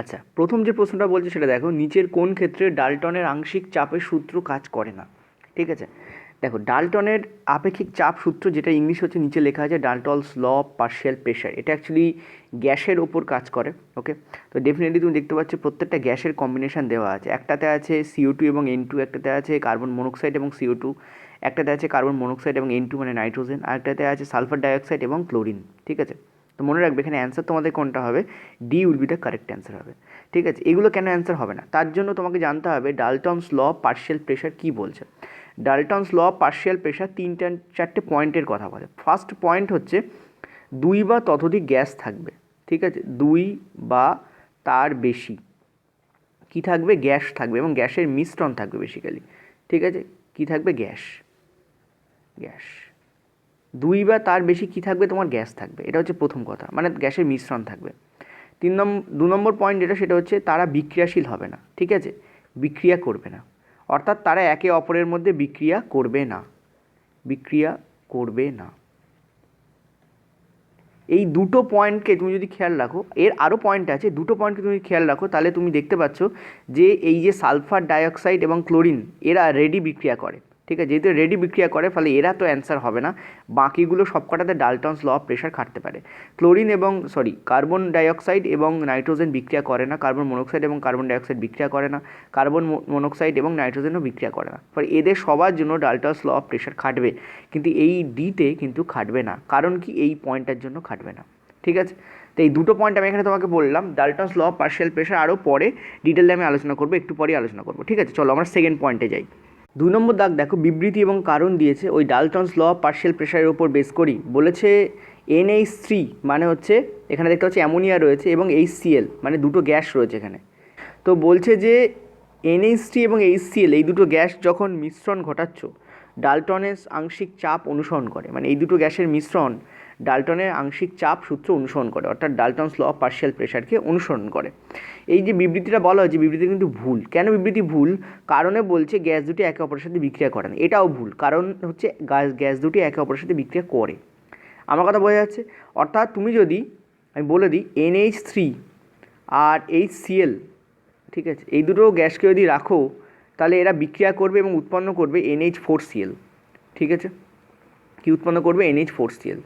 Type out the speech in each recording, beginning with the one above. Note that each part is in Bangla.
আচ্ছা, প্রথম যে প্রশ্নটা বলছে সেটা দেখো, নিচের কোন ক্ষেত্রে ডাল্টনের আংশিক চাপের সূত্র কাজ করে না। ঠিক আছে, দেখো ডাল্টনের আপেক্ষিক চাপ সূত্র, যেটা ইংলিশ হচ্ছে নিচে লেখা আছে ডাল্টনস ল অফ পার্শিয়াল প্রেশার, এটা অ্যাকচুয়ালি গ্যাসের ওপর কাজ করে। ওকে, তো ডেফিনেটলি তুমি দেখতে পাচ্ছ প্রত্যেকটা গ্যাসের কম্বিনেশন দেওয়া আছে। একটাতে আছে CO2 এবং N2, একটাতে আছে কার্বন মনোক্সাইড এবং CO2, একটাতে আছে কার্বন মনোক্সাইড এবং N2 মানে নাইট্রোজেন, আর একটাতে আছে সালফার ডাইঅক্সাইড এবং ক্লোরিন। ঠিক আছে, তো মনে রাখবে এখানে অ্যান্সার তোমাদের কোনটা হবে, D will be the correct answer হবে। ঠিক আছে, এগুলো কেন অ্যান্সার হবে না, তার জন্য তোমাকে জানতে হবে ডাল্টনস ল অফ পার্শিয়াল প্রেশার কী বলছে। ডাল্টনস ল অফ পার্শিয়াল প্রেশার চারটে পয়েন্টের কথা বলে। ফার্স্ট পয়েন্ট হচ্ছে দুই বা ততোধিক গ্যাস থাকবে। ঠিক আছে, দুই বা তার বেশি কি থাকবে, গ্যাস থাকবে, এবং গ্যাসের মিশ্রণ থাকবে বেসিক্যালি। ঠিক আছে, কি থাকবে, গ্যাস, গ্যাস দুই বা তার বেশি কি থাকবে, তোমার গ্যাস থাকবে। এটা হচ্ছে প্রথম কথা, মানে গ্যাসের মিশ্রণ থাকবে। 2 নম্বর পয়েন্ট যেটা, সেটা হচ্ছে তারা বিক্রিয়াশীল হবে না। ঠিক আছে, বিক্রিয়া করবে না, অর্থাৎ তারা একে অপরের মধ্যে বিক্রিয়া করবে না, বিক্রিয়া করবে না। এই দুটো পয়েন্টকে তুমি যদি খেয়াল রাখো, এর আরও পয়েন্ট আছে, দুটো পয়েন্টকে তুমি খেয়াল রাখো, তাহলে তুমি দেখতে পাচ্ছ যে এই যে সালফার ডাইঅক্সাইড এবং ক্লোরিন, এরা রেডি বিক্রিয়া করে। ঠিক আছে, যেহেতু রেডি বিক্রিয়া করে, ফলে এরা তো অ্যান্সার হবে না। বাকিগুলো সবকটাতে ডাল্টনস ল অফ প্রেশার খাটতে পারে। ক্লোরিন এবং কার্বন ডাইঅক্সাইড এবং নাইট্রোজেন বিক্রিয়া করে না, কার্বন মনোক্সাইড এবং কার্বন ডাইঅক্সাইড বিক্রিয়া করে না, কার্বন মনোক্সাইড এবং নাইট্রোজেনও বিক্রিয়া করে না। ফলে এদের সবার জন্য ডাল্টনস ল অফ প্রেশার খাটবে, কিন্তু এই ডিতে কিন্তু খাটবে না। কারণ কি, এই পয়েন্টটার জন্য খাটবে না। ঠিক আছে, তো এই দুটো পয়েন্ট আমি এখানে তোমাকে বললাম। ডাল্টনস ল অফ পার্শিয়াল প্রেশার আরও পরে ডিটেলে আমি আলোচনা করবো, একটু পরেই আলোচনা করবো। ঠিক আছে, চলো আমরা সেকেন্ড পয়েন্টে যাই। 2 নম্বর দাগ দেখো, বিবৃতি এবং কারণ দিয়েছে ওই ডাল্টনস ল অফ পার্শিয়াল প্রেশারের উপর বেস করি। বলেছে NH3 মানে হচ্ছে, এখানে দেখতে পাচ্ছি অ্যামোনিয়া রয়েছে এবং HCl মানে দুটো গ্যাস রয়েছে এখানে। তো বলছে যে NH3 এবং HCl এই দুটো গ্যাস যখন মিশ্রণ ঘটাচ্ছ, ডাল্টনের আংশিক চাপ অনুসরণ করে, মানে এই দুটো গ্যাসের মিশ্রণ ডাল্টনের আংশিক চাপ সূত্র অনুসরণ করে, অর্থাৎ ডাল্টনস ল অফ পার্শিয়াল প্রেশারকে অনুসরণ করে। এই যে বিবৃতিটা বলা হয়েছে, বিবৃতি কিন্তু ভুল। কেন বিবৃতি ভুল, কারণে বলছে গ্যাস দুটি একে অপরের সাথে বিক্রিয়া করে না, এটাও ভুল। কারণ হচ্ছে গ্যাস দুটি একে অপরের সাথে বিক্রিয়া করে। আমার কথা বোঝা যাচ্ছে? অর্থাৎ তুমি যদি আমি বলে দিই NH3 আর HCl, ঠিক আছে, এই দুটো গ্যাসকে যদি রাখো, তাহলে এরা বিক্রিয়া করবে এবং উৎপন্ন করবে NH4Cl। ঠিক আছে, কি উৎপন্ন করবে, NH4Cl।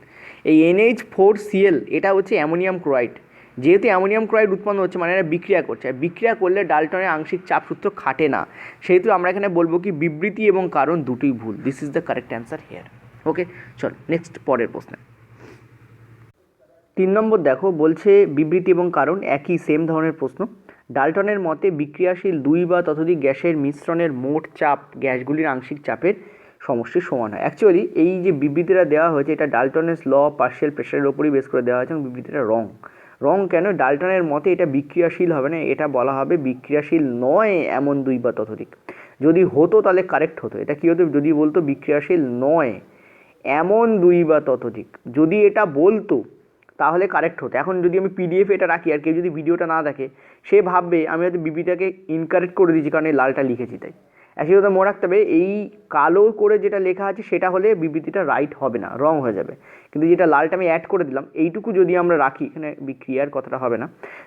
এই NH4Cl এটা হচ্ছে অ্যামোনিয়াম ক্লোরাইড। যেহেতু অ্যামোনিয়াম ক্লোরাইড উৎপন্ন হচ্ছে, মানে এরা বিক্রিয়া করছে, আর বিক্রিয়া করলে ডাল্টনের আংশিক চাপ সূত্র খাটে না। সেহেতু আমরা এখানে বলবো কি, বিবৃতি এবং কারণ দুটোই ভুল। This is the correct answer here. Okay, চল নেক্সট পরের প্রশ্ন। 3 নম্বর দেখো, বলছে বিবৃতি এবং কারণ একই, সেম ধরনের প্রশ্ন। ডাল্টনের মতে বিক্রিয়াশীল দুই বা ততোধিক গ্যাসের মিশ্রণের মোট চাপ গ্যাসগুলির আংশিক চাপের সমষ্টির সমান হয়। অ্যাকচুয়ালি এই যে বিবৃতিটা দেওয়া হয়েছে, এটা ডাল্টনের ল অফ পার্শিয়াল প্রেশারের ওপরই বেস করে দেওয়া হয়েছে, এবং বিবৃতিটা রং কেন, ডাল্টনের মতে এটা বিক্রিয়াশীল হবে না, এটা বলা হবে বিক্রিয়াশীল নয় এমন দুই বা ততোধিক। যদি হতো তাহলে কারেক্ট হতো। এটা কী হতো, যদি বলতো বিক্রিয়াশীল নয় এমন দুই বা ততোধিক, যদি এটা বলতো তাহলে কারেক্ট হতো। এখন যদি আমি PDF এটা রাখি, আর কেউ যদি ভিডিওটা না দেখে, সে ভাববে আমি হয়তো বিবৃতিটাকে ইনকারেক্ট করে দিয়েছি, কারণ এই লালটা লিখেছি তাই। অ্যাকচুয়ালি তো মনে রাখতে হবে, এই কালো করে যেটা লেখা আছে সেটা হলে বিবৃতিটা রাইট হবে না, রং হয়ে যাবে। কিন্তু যেটা লালটা আমি অ্যাড করে দিলাম, এইটুকু যদি আমরা রাখি, এখানে বিক্রিয়ার কথাটা হবে না,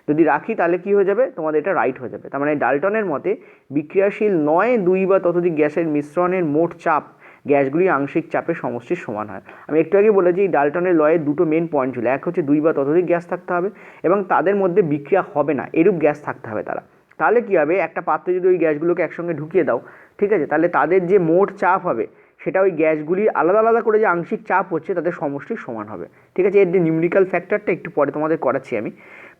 যদি রাখি তাহলে কি হয়ে যাবে, তোমাদের এটা রাইট হয়ে যাবে। তার মানে ডাল্টনের মতে বিক্রিয়াশীল নয় দুই বা ততোধিক গ্যাসের মিশ্রণের মোট চাপ গ্যাসগুলি আংশিক চাপের সমষ্টির সমান হয়। আমি একটু আগে বলেছি ডাল্টনের লয়ের দুটো মেন পয়েন্ট ছিল, এক হচ্ছে দুই বা ততোধিক গ্যাস থাকতে হবে এবং তাদের মধ্যে বিক্রিয়া হবে না এরূপ গ্যাস থাকতে হবে তারা। তাহলে কী হবে, একটা পাত্রে যদি ওই গ্যাসগুলোকে একসঙ্গে ঢুকিয়ে দাও, ঠিক আছে, তাহলে তাদের যে মোট চাপ হবে সেটা ওই গ্যাসগুলি আলাদা আলাদা করে যে আংশিক চাপ হচ্ছে তাদের সমষ্টির সমান হবে। ঠিক আছে, এর যে নিউমেরিক্যাল ফ্যাক্টরটা একটু পরে তোমাদের করাচ্ছি আমি।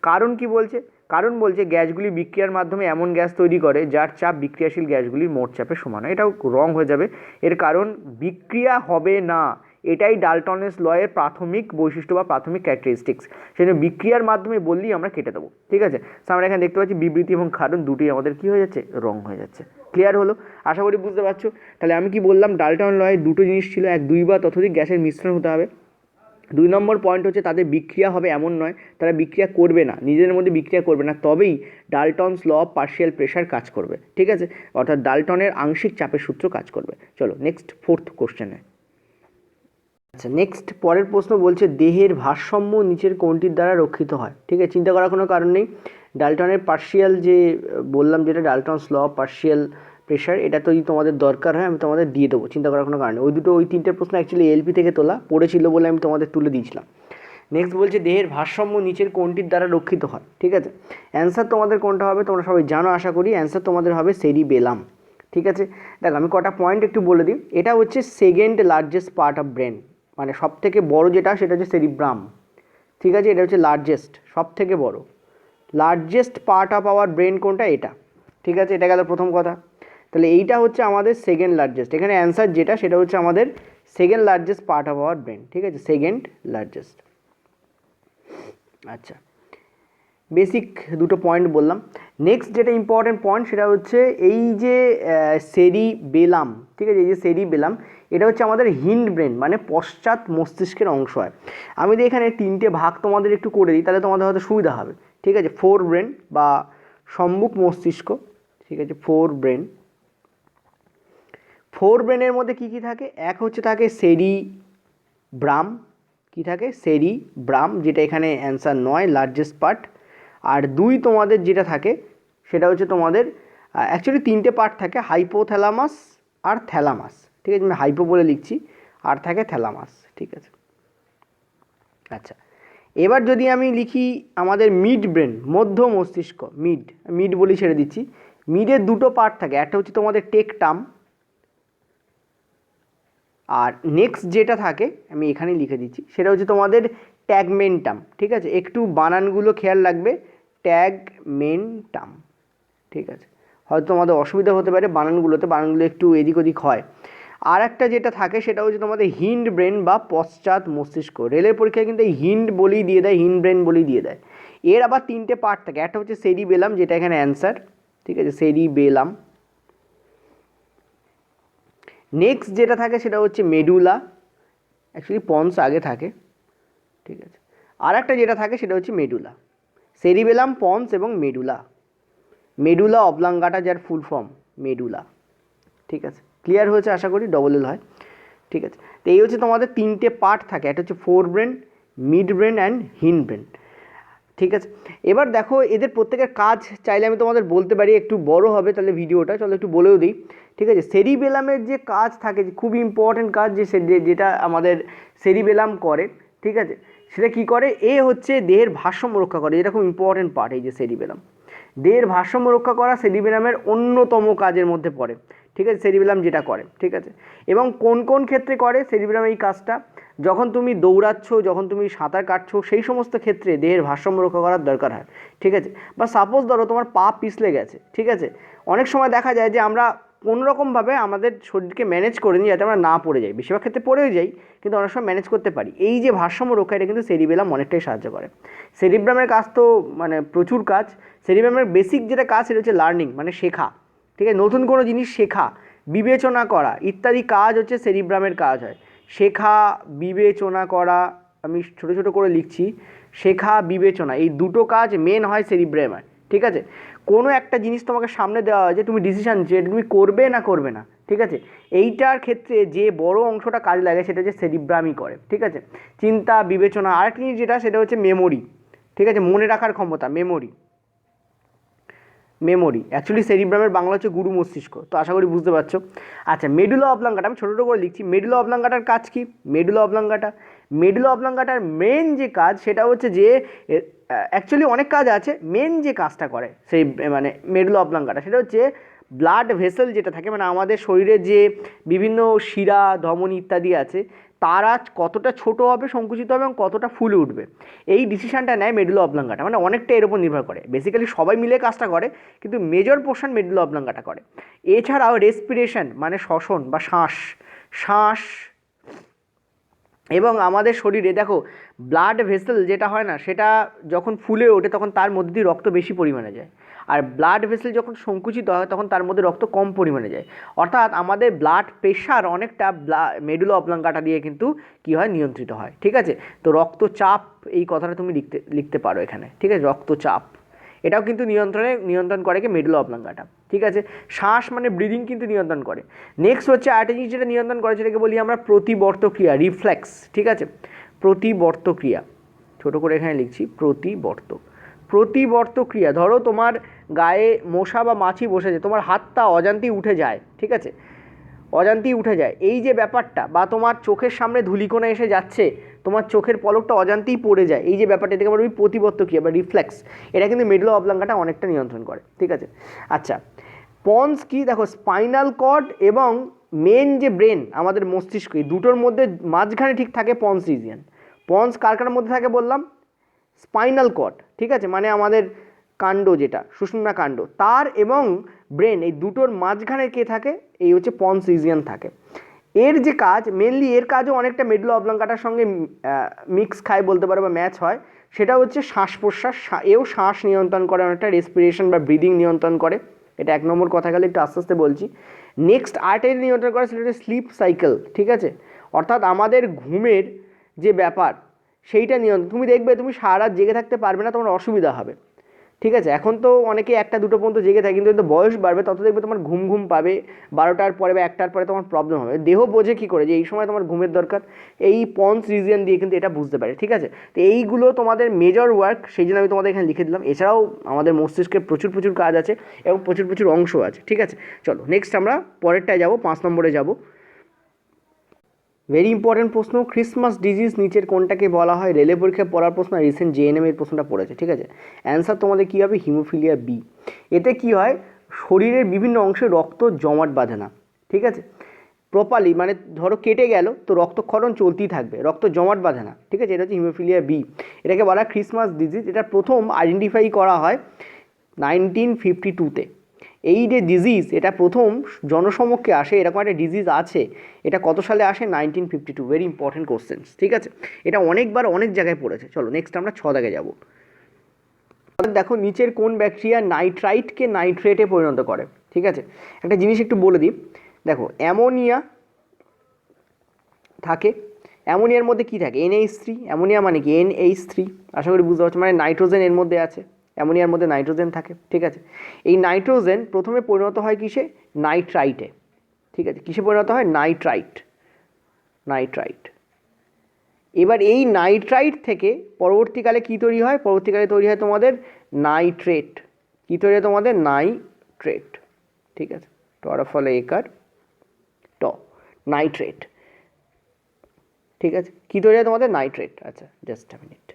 কারণ কি বলছে, কারণ বলছে গ্যাসগুলি বিক্রিয়ার মাধ্যমে এমন গ্যাস তৈরি করে যার চাপ বিক্রিয়াশীল গ্যাসগুলির মোট চাপের সমান হয়। এটাও রং হয়ে যাবে, এর কারণ বিক্রিয়া হবে না, এটাই ডাল্টনের লয়ের প্রাথমিক বৈশিষ্ট্য বা প্রাথমিক ক্যারেক্টারিস্টিক্স। সেজন্য বিক্রিয়ার মাধ্যমে বললেই আমরা কেটে দেবো। ঠিক আছে, আমরা এখানে দেখতে পাচ্ছি বিবৃতি এবং কারণ দুটোই আমাদের কী হয়ে যাচ্ছে, রং হয়ে যাচ্ছে। ক্লিয়ার হলো, আশা করি বুঝতে পারছো। তাহলে আমি কি বললাম, ডাল্টন লয়ের দুটো জিনিস ছিল, এক দুই বা ততোধিক গ্যাসের মিশ্রণ হতে হবে। 2 নম্বর পয়েন্ট হচ্ছে তাদের বিক্রিয়া হবে এমন নয়, তারা বিক্রিয়া করবে না, নিজেদের মধ্যে বিক্রিয়া করবে না, তবেই ডাল্টনস ল অফ পার্শিয়াল প্রেশার কাজ করবে। ঠিক আছে, অর্থাৎ ডাল্টনের আংশিক চাপের সূত্র কাজ করবে। চলো নেক্সট ফোর্থ কোশ্চেনে। আচ্ছা, নেক্সট পরের প্রশ্ন বলছে দেহের ভারসাম্য নিচের কোনটির দ্বারা রক্ষিত হয়। ঠিক আছে, চিন্তা করার কোনো কারণ নেই। ডাল্টনের পার্শিয়াল যে বললাম, যেটা ডাল্টনস ল অফ পার্শিয়াল প্রেশার, এটা তো যদি তোমাদের দরকার হয় আমি তোমাদের দিয়ে দেবো, চিন্তা করার কোনো কারণ নেই। ওই তিনটে প্রশ্ন অ্যাকচুয়ালি এলপি থেকে তোলা পড়েছিল বলে আমি তোমাদের তুলে দিয়েছিলাম। নেক্সট বলছে দেহের ভারসাম্য নিচের কোনটির দ্বারা রক্ষিত হয়, ঠিক আছে। অ্যান্সার তোমাদের কোনটা হবে তোমরা সবাই জানো আশা করি, অ্যান্সার তোমাদের হবে সেরিবেলাম, ঠিক আছে। দেখো আমি কটা পয়েন্ট একটু বলে দিই। এটা হচ্ছে second largest part of brain, মানে সব থেকে বড়ো যেটা সেটা হচ্ছে সেরিব্রাম, ঠিক আছে। এটা হচ্ছে লার্জেস্ট, সব থেকে বড় largest part of our brain কোনটা, এটা, ঠিক আছে। এটা গেল প্রথম কথা। তাহলে এইটা হচ্ছে আমাদের সেকেন্ড লার্জেস্ট, এখানে অ্যান্সার যেটা সেটা হচ্ছে আমাদের second largest part of our brain, ঠিক আছে, সেকেন্ড লার্জেস্ট। আচ্ছা, বেসিক দুটো পয়েন্ট বললাম। নেক্সট যেটা ইম্পর্টেন্ট পয়েন্ট সেটা হচ্ছে এই যে সেরিবেলাম, ঠিক আছে, এই যে সেরিবেলাম এটা হচ্ছে আমাদের হিন্ড ব্রেন মানে পশ্চাৎ মস্তিষ্কের অংশ হয়। আমি যদি এখানে তিনটে ভাগ তোমাদের একটু করে দিই তাহলে তোমাদের হয়তো সুবিধা হবে, ঠিক আছে। ফোর ব্রেন বা সম্মুখ মস্তিষ্ক, ঠিক আছে, ফোর ব্রেন। ফোর ব্রেনের মধ্যে কী কী থাকে, এক হচ্ছে থাকে সেরিব্রাম, কী থাকে সেরিব্রাম, যেটা এখানে অ্যান্সার নয়, লার্জেস্ট পার্ট। আর দুই তোমাদের যেটা থাকে সেটা হচ্ছে তোমাদের অ্যাকচুয়ালি তিনটে পার্ট থাকে, হাইপোথ্যালামাস আর থ্যালামাস, ঠিক আছে, আমি হাইপো বলে লিখছি, আর থাকে থ্যালামাস, ঠিক আছে। আচ্ছা, এবার যদি আমি লিখি আমাদের মিড ব্রেন, মধ্য মস্তিষ্ক, মিড বলি ছেড়ে দিচ্ছি। মিডের দুটো পার্ট থাকে, একটা হচ্ছে তোমাদের টেকটাম, আর নেক্সট যেটা থাকে আমি এখানেই লিখে দিচ্ছি সেটা হচ্ছে তোমাদের ট্যাগমেন্টাম, ঠিক আছে। একটু বানানগুলো খেয়াল রাখবে, ট্যাগমেন্টাম, ঠিক আছে। হয়তো তোমাদের অসুবিধা হতে পারে বানানগুলো একটু এদিক ওদিক হয়। আর একটা যেটা থাকে সেটা হচ্ছে তোমাদের হিন্ড ব্রেন বা পশ্চাৎ মস্তিষ্ক। রেলের পরীক্ষায় কিন্তু এই হিন্ড বলেই দিয়ে দেয়, হিন্ড ব্রেন বলেই দিয়ে দেয়। এর আবার তিনটে পার্ট থাকে, একটা হচ্ছে সেরিবেলাম যেটা এখানে অ্যান্সার, ঠিক আছে, সেরিবেলাম। নেক্সট যেটা থাকে সেটা হচ্ছে মেডুলা, অ্যাকচুয়ালি পন্স আগে থাকে, ঠিক আছে। আর একটা যেটা থাকে সেটা হচ্ছে মেডুলা, সেরিবেলাম, পন্স এবং মেডুলা অবলাঙ্গাটা যার ফুল ফর্ম মেডুলা, ঠিক আছে। ক্লিয়ার হয়েছে আশা করি, ডবল এল হয়, ঠিক আছে। তো এই হচ্ছে তোমাদের তিনটে পার্ট থাকে, একটা হচ্ছে forebrain, midbrain and hindbrain, ঠিক আছে। এবার দেখো এদের প্রত্যেকের কাজ চাইলে আমি তোমাদের বলতে পারি, একটু বড় হবে তাহলে ভিডিওটা, চলো একটু বলেও দিই, ঠিক আছে। সেরিবেলামের যে কাজ থাকে, খুবই ইম্পর্টেন্ট কাজ, যেটা আমাদের সেরিবেলাম করে, ঠিক আছে, সেটা কি করে, এ হচ্ছে দেহের ভারসাম্য রক্ষা করে, এটা খুব ইম্পর্টেন্ট পার্ট। এই যে সেরিবেলাম দেহের ভারসাম্য রক্ষা করা সেরিবেলামের অন্যতম কাজের মধ্যে পড়ে, ঠিক আছে, সেরিবেলাম যেটা করে, ঠিক আছে। এবং কোন কোন ক্ষেত্রে করে সেরিবেলাম এই কাজটা, যখন তুমি দৌড়াচ্ছ, যখন তুমি সাঁতার কাটছো, সেই সমস্ত ক্ষেত্রে দেহের ভারসাম্য রক্ষা করার দরকার হয়, ঠিক আছে। বা সাপোজ ধরো তোমার পা পিছলে গেছে, ঠিক আছে, অনেক সময় দেখা যায় যে আমরা কোনোরকমভাবে আমাদের শরীরকে ম্যানেজ করে নিই যাতে আমরা না পড়ে যাই, বেশিরভাগ ক্ষেত্রে পড়েও যাই কিন্তু অনেক সময় ম্যানেজ করতে পারি। এই যে ভারসাম্য রক্ষা, এটা কিন্তু সেরিবেলাম অনেকটাই সাহায্য করে। সেরিব্রামের কাজ তো মানে প্রচুর কাজ। সেরিব্রামের বেসিক যেটা কাজ সেটা হচ্ছে লার্নিং, মানে শেখা, ঠিক আছে, নতুন কোনো জিনিস শেখা, বিবেচনা করা ইত্যাদি কাজ হচ্ছে সেরিব্রামের কাজ হয়। শেখা, বিবেচনা করা, আমি ছোটো ছোটো করে লিখছি, শেখা, বিবেচনা, এই দুটো কাজ মেন হয় সেরিব্রামে, ঠিক আছে। কোনো একটা জিনিস তোমাকে সামনে দেওয়া হয় যে তুমি ডিসিশান যে তুমি করবে না করবে না, ঠিক আছে, এইটার ক্ষেত্রে যে বড় অংশটা কাজ লাগে সেটা হচ্ছে সেরিব্রামই করে, ঠিক আছে। চিন্তা, বিবেচনা, আরেকটা জিনিস যেটা সেটা হচ্ছে মেমোরি, ঠিক আছে, মনে রাখার ক্ষমতা, মেমোরি অ্যাকচুয়ালি সেরিব্রামের বাংলা হচ্ছে গুরু মস্তিষ্ক, তো আশা করি বুঝতে পারছো। আচ্ছা, মেডুলা অবলাঙ্গাটা আমি ছোটো ছোটো করে লিখছি। মেডুলা অবলাঙ্গাটার কাজ কি, মেডুলা অবলাঙ্গাটার মেন যে কাজ সেটা হচ্ছে যে অ্যাকচুয়ালি অনেক কাজ আছে, মেন যে কাজটা করে সেই মানে মেডুলা অবলাঙ্গাটা সেটা হচ্ছে ব্লাড ভেসেল যেটা থাকে, মানে আমাদের শরীরে যে বিভিন্ন শিরা, ধমনী ইত্যাদি আছে, তারা কতটা ছোট হবে, সংকুচিত হবে এবং কতটা ফুলে উঠবে, এই ডিসিশানটা নেয় মেডুলা অবলাঙ্গাটা, মানে অনেকটা এর উপর নির্ভর করে। বেসিক্যালি সবাই মিলে কাজটা করে কিন্তু মেজর পোর্শন মেডুলা অবলাঙ্গাটা করে। এছাড়াও রেসপিরেশন মানে শ্বসন বা শ্বাস এবং আমাদের শরীরে দেখো ব্লাড ভেসেল যেটা হয় না, সেটা যখন ফুলে ওঠে তখন তার মধ্যে দিয়ে রক্ত বেশি পরিমাণে যায়, আর ব্লাড ভেসেল যখন সংকুচিত হয় তখন তার মধ্যে রক্ত কম পরিমাণে যায়। অর্থাৎ আমাদের ব্লাড প্রেশার অনেকটা মেডুলা অবলাঙ্গাটা দিয়ে কিন্তু কী হয়, নিয়ন্ত্রিত হয়, ঠিক আছে। তো রক্তচাপ, এই কথাটা তুমি লিখতে পারো এখানে, ঠিক আছে, রক্তচাপ এটাও কিন্তু নিয়ন্ত্রণ করে কি মেডুলা অবলাঙ্গাটা, ঠিক আছে। শ্বাস মানে ব্রিদিং কিন্তু নিয়ন্ত্রণ করে। নেক্সট হচ্ছে আরেকটা জিনিস যেটা নিয়ন্ত্রণ করে সেটাকে বলি আমরা প্রতিবর্ত ক্রিয়া, রিফ্লেক্স, ঠিক আছে, প্রতিবর্ত ক্রিয়া, ছোটো করে এখানে লিখছি প্রতিবর্ত ক্রিয়া, ধরো তোমার গায়ে মশা বা মাছি বসেছে, তোমার হাতটা অজান্তেই উঠে যায়, ঠিক আছে, অজান্তেই উঠে যায়, এই যে ব্যাপারটা, বা তোমার চোখের সামনে ধূলিকণা এসে যাচ্ছে, তোমার চোখের পলকটা অজান্তেই পড়ে যায়, এই যে ব্যাপারটা, এটাকে আমরা প্রতিবর্ত ক্রিয়া বা রিফ্লেক্স, এটা কিন্তু মেডুলা অবলাঙ্গাটা অনেকটা নিয়ন্ত্রণ করে, ঠিক আছে। আচ্ছা, পন্স কি, দেখো স্পাইনাল কর্ড এবং মেন যে ব্রেন আমাদের মস্তিষ্ক, এই দুটোর মধ্যে মাঝখানে ঠিক থাকে পন্স রিজিয়ন। পন্স কার কার মধ্যে থাকে বললাম, স্পাইনাল কর্ড, ঠিক আছে, মানে আমাদের কাণ্ড যেটা সুষুম্না কাণ্ড, তার এবং ব্রেন এই দুটোর মাঝখানে কে থাকে, এই হচ্ছে পন্স রিজিয়ন থাকে। এর যে কাজ, মেনলি এর কাজও অনেকটা মেডুলা অবলাঙ্গাটার সঙ্গে মিক্স খায় বলতে পারো বা ম্যাচ হয়, সেটা হচ্ছে শ্বাস প্রশ্বাস, এও শ্বাস নিয়ন্ত্রণ করে অনেকটা, রেসপিরেশন বা ব্রিদিং নিয়ন্ত্রণ করে, এটা 1 নম্বর কথা গেলে, একটু আস্তে আস্তে বলছি। নেক্সট আর্টারি নিয়ন্ত্রণ করে, সেটা হচ্ছে স্লিপ সাইকেল, ঠিক আছে, অর্থাৎ আমাদের ঘুমের যে ব্যাপার সেইটা নিয়ন্ত্রণ, তুমি দেখবে তুমি সারা রাত জেগে থাকতে পারবে না, তোমার অসুবিধা হবে, ঠিক আছে। এখন তো অনেকে 1টা 2টো পর্যন্ত জেগে থাকে, কিন্তু যত বয়স বাড়বে তত দেখবে তোমার ঘুম ঘুম পাবে, 12টার পরে বা 1টার পরে তোমার প্রবলেম হবে, দেহ বোঝে কী করে যে এই সময় তোমার ঘুমের দরকার, এই পন্স রিজিয়ন দিয়ে কিন্তু এটা বুঝতে পারে, ঠিক আছে। তো এইগুলো তোমাদের মেজর ওয়ার্ক, সেই জন্য আমি তোমাদের এখানে লিখে দিলাম। এছাড়াও আমাদের মস্তিষ্কের প্রচুর প্রচুর কাজ আছে এবং প্রচুর প্রচুর অংশ আছে, ঠিক আছে। চলো নেক্সট আমরা পরেরটায় যাব, 5 নম্বরে যাব। ভেরি ইম্পর্টেন্ট প্রশ্ন, ক্রিসমাস ডিজিজ নিচের কোনটাকে বলা হয়? রেলে পরীক্ষায় পড়ার প্রশ্ন, রিসেন্ট জেএনএম এর প্রশ্নটা পড়েছে, ঠিক আছে। অ্যান্সার তোমাদের কী হবে? Haemophilia B. এতে কি হয়, শরীরের বিভিন্ন অংশে রক্ত জমাট বাঁধে না, ঠিক আছে, প্রপারলি, মানে ধরো কেটে গেল তো রক্তক্ষরণ চলতেই থাকবে, রক্ত জমাট বাঁধে না, ঠিক আছে, এটা হচ্ছে হিমোফিলিয়া বি। এটাকে বলা হয় ক্রিসমাস ডিজিজ। এটা প্রথম আইডেন্টিফাই করা হয় 1952-তে। এই যে ডিজিজ, এটা প্রথম জনসমক্ষে আসে, এরকম একটা ডিজিজ আছে, এটা কত সালে আসে? 1952। ভেরি ইম্পর্টেন্ট কোশ্চেন্স, ঠিক আছে, এটা অনেকবার অনেক জায়গায় পড়েছে। চলো নেক্সট আমরা 6 দাগে যাব। দেখো নিচের কোন ব্যাকটেরিয়া নাইট্রাইটকে নাইট্রেটে পরিণত করে, ঠিক আছে। একটা জিনিস একটু বলে দিই, দেখো অ্যামোনিয়া থাকে, অ্যামোনিয়ার মধ্যে কি থাকে? NH3। অ্যামোনিয়া মানে কি? NH3, আশা করি বুঝতে পারছো, মানে নাইট্রোজেন এর মধ্যে আছে, অ্যামোনিয়ার মধ্যে নাইট্রোজেন থাকে, ঠিক আছে। এই নাইট্রোজেন প্রথমে পরিণত হয় কিসে? নাইট্রাইটে, ঠিক আছে। কিসে পরিণত হয়? Nitrite, nitrite. এবার এই নাইট্রাইট থেকে পরবর্তীকালে কি তৈরি হয়? পরবর্তীকালে তৈরি হয় তোমাদের নাইট্রেট। কি তৈরি হয় তোমাদের? নাইট্রেট, ঠিক আছে, টর ফলে একার ট, নাইট্রেট, ঠিক আছে। কী তৈরি হয় তোমাদের? নাইট্রেট। আচ্ছা জাস্ট আ মিনিট।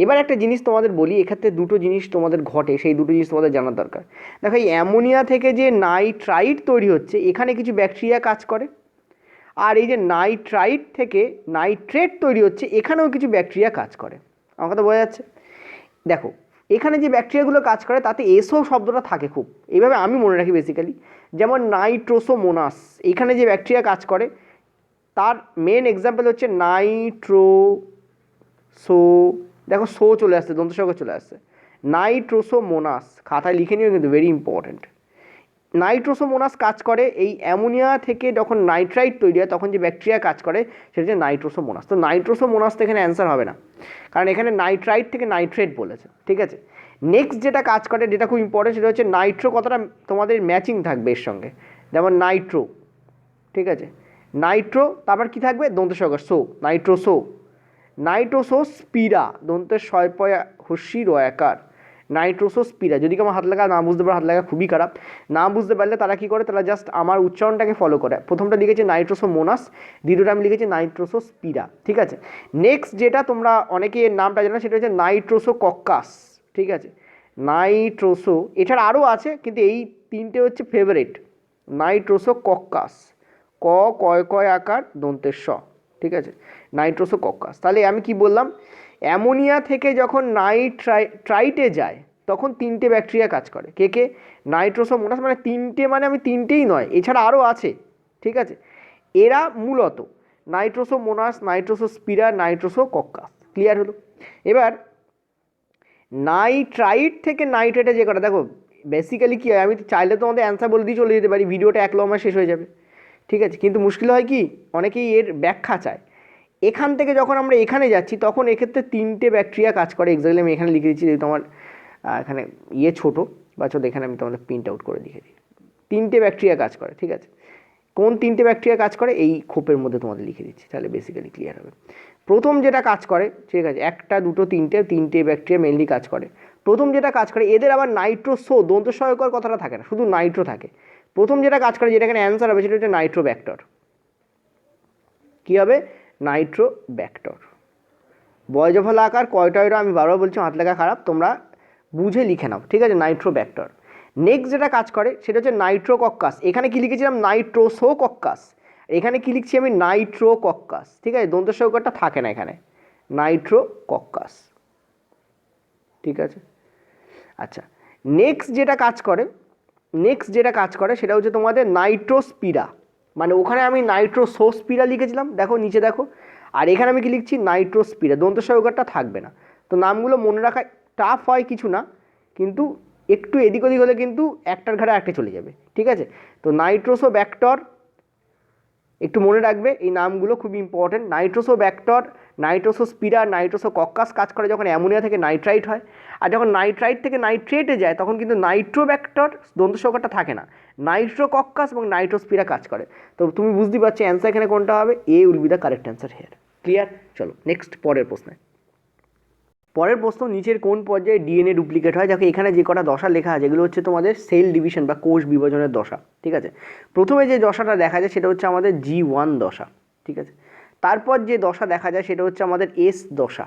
এবার একটা জিনিস তোমাদের বলি, এক্ষেত্রে দুটো জিনিস তোমাদের ঘটে, সেই দুটো জিনিস তোমাদের জানার দরকার। দেখো এই অ্যামোনিয়া থেকে যে নাইট্রাইট তৈরি হচ্ছে, এখানে কিছু ব্যাকটেরিয়া কাজ করে, আর এই যে নাইট্রাইট থেকে নাইট্রেট তৈরি হচ্ছে, এখানেও কিছু ব্যাকটেরিয়া কাজ করে। আমার কথা বোঝা যাচ্ছে? দেখো এখানে যে ব্যাকটেরিয়াগুলো কাজ করে তাতে এসো শব্দটা থাকে খুব, এইভাবে আমি মনে রাখি বেসিক্যালি। যেমন নাইট্রোসোমোনাস, এখানে যে ব্যাকটেরিয়া কাজ করে তার মেন এক্সাম্পল হচ্ছে নাইট্রোসো, দেখো সো চলে আসছে, দন্তসর্গ চলে আসছে, নাইট্রোসোমোনাস, খাতায় লিখে নিও কিন্তু, ভেরি ইম্পর্টেন্ট। নাইট্রোসোমোনাস কাজ করে এই অ্যামোনিয়া থেকে যখন নাইট্রাইট তৈরি হয় তখন যে ব্যাকটেরিয়া কাজ করে সেটা হচ্ছে নাইট্রোসোমোনাস। তো নাইট্রোসোমোনাস তো এখানে অ্যান্সার হবে না, কারণ এখানে নাইট্রাইট থেকে নাইট্রেট বলেছে, ঠিক আছে। নেক্সট যেটা কাজ করে, যেটা খুব ইম্পর্টেন্ট, সেটা হচ্ছে নাইট্রো কথাটা তোমাদের ম্যাচিং থাকবে এর সঙ্গে, যেমন নাইট্রো, ঠিক আছে, নাইট্রো, তারপর কি থাকবে? দন্তস্বর্গ সো, নাইট্রোসো, নাইট্রোসোস্পিরা, দন্তের শয়পয়া হস্যি রয়াকার, নাইট্রোসোস্পিরা। যদি আমার হাত লাগা না বুঝতে পারে, হাত লাগা খুবই খারাপ, না বুঝতে পারলে তারা কী করে, তারা জাস্ট আমার উচ্চারণটাকে ফলো করে। প্রথমটা লিখেছে নাইট্রোসোমোনাস, দ্বিতীয়টা আমি লিখেছি নাইট্রোসোস্পিরা, ঠিক আছে। নেক্সট যেটা তোমরা অনেকে এর নামটা জানো সেটা হচ্ছে নাইট্রোসোকক্কাস, ঠিক আছে, নাইট্রোসো, এছাড়া আরও আছে কিন্তু এই তিনটে হচ্ছে ফেভারিট, নাইট্রোসোকক্কাস, ক কয় কয় আকার দন্তের স, ঠিক আছে, নাইট্রোসোকক্কাস। তাহলে আমি কি বললাম? অ্যামোনিয়া থেকে যখন নাইট্রাইটে যায় তখন তিনটে ব্যাকটেরিয়া কাজ করে, কে কে? নাইট্রোসোমোনাস, মানে তিনটে, মানে আমি তিনটেই নয়, এছাড়া আরও আছে, ঠিক আছে। এরা মূলত নাইট্রোসোমোনাস, নাইট্রোসোস্পিরা, নাইট্রোসোকক্কাস। ক্লিয়ার হলো? এবার নাইট্রাইট থেকে নাইট্রেটে যে কটা, দেখো বেসিক্যালি কী হয়, আমি চাইলে তোমাদের অ্যান্সার বলে দিয়ে চলে যেতে পারি, ভিডিওটা 1 লম্বা শেষ হয়ে যাবে, ঠিক আছে, কিন্তু মুশকিল হয় কি, অনেকেই এর ব্যাখ্যা চায়। এখান থেকে যখন আমরা এখানে যাচ্ছি তখন এক্ষেত্রে তিনটে ব্যাকটেরিয়া কাজ করে, এক্স্যাক্টলি আমি এখানে লিখে দিচ্ছি, যদি তোমার এখানে ছোটো বাচ্চাদের, এখানে আমি তোমাদের প্রিন্ট আউট করে লিখে দিই, তিনটে ব্যাকটেরিয়া কাজ করে, ঠিক আছে। কোন তিনটে ব্যাকটেরিয়া কাজ করে এই খোপের মধ্যে তোমাদের লিখে দিচ্ছি, তাহলে বেসিক্যালি ক্লিয়ার হবে। প্রথম যেটা কাজ করে, ঠিক আছে, একটা দুটো তিনটে ব্যাকটেরিয়া মেনলি কাজ করে। প্রথম যেটা কাজ করে, এদের আবার নাইট্রোসো দন্ত সহায়কর কথাটা থাকে না, শুধু নাইট্রো থাকে। প্রথম যেটা কাজ করে, যেটা এখানে অ্যান্সার হবে, সেটা হচ্ছে নাইট্রোব্যাক্টর। কী হবে? নাইট্রোব্যাক্টর। বয়জফল আকার কয়টা আমি বারবার বলছি, হাত লেখা খারাপ, তোমরা বুঝে লিখে নাও, ঠিক আছে? নাইট্রোব্যাক্টর। নেক্সট যেটা কাজ করে সেটা হচ্ছে নাইট্রোকক্কাস। এখানে কি লিখেছিলাম? নাইট্রোসোকক্কাস। এখানে কি লিখছি আমি? নাইট্রোকক্কাস, ঠিক আছে? দন্ত সহায়কটা থাকে না এখানে, নাইট্রোকক্কাস, ঠিক আছে? আচ্ছা, নেক্সট যেটা কাজ করে সেটা হচ্ছে তোমাদের নাইট্রোস্পিরা। মানে ওখানে আমি নাইট্রোসোস্পিরা লিখেছিলাম, দেখো নিচে দেখো, আর এখানে আমি কি লিখছি? নাইট্রোস্পিরা। দন্ত সহায়কটা থাকবে না। তো নামগুলো মনে রাখা টাফ হয় কিছু না, কিন্তু একটু এদিক ওদিক হলে কিন্তু একটার ঘাড়ে একটা চলে যাবে, ঠিক আছে? তো নাইট্রোসোব্যাক্টর একটু মনে রাখবে, এই নামগুলো খুব ইম্পর্টেন্ট। নাইট্রোসোব্যাক্টর, নাইট্রোসোস্পিরা, নাইট্রোসোকক্কাস কাজ করে যখন অ্যামোনিয়া থেকে নাইট্রাইট হয়, আর যখন নাইট্রাইট থেকে নাইট্রেটে যায় তখন কিন্তু নাইট্রোব্যাক্টর দন্ত সহায়কটা থাকে না, নাইট্রোকক্কাস এবং নাইট্রোস্পিরা কাজ করে। তো তুমি বুঝতে পারছো অ্যান্সার এখানে কোনটা হবে? A will be the correct answer here. Clear? চলো নেক্সট পরের প্রশ্নে। পরের প্রশ্ন, নিচের কোন পর্যায়ে ডিএনএ ডুপ্লিকেট হয়? দেখো এখানে যে কটা দশা লেখা আছে এগুলো হচ্ছে তোমাদের সেল ডিভিশন বা কোষ বিভাজনের দশা, ঠিক আছে? প্রথমে যে দশাটা দেখা যায় সেটা হচ্ছে আমাদের G1 দশা, ঠিক আছে? তারপর যে দশা দেখা যায় সেটা হচ্ছে আমাদের S দশা।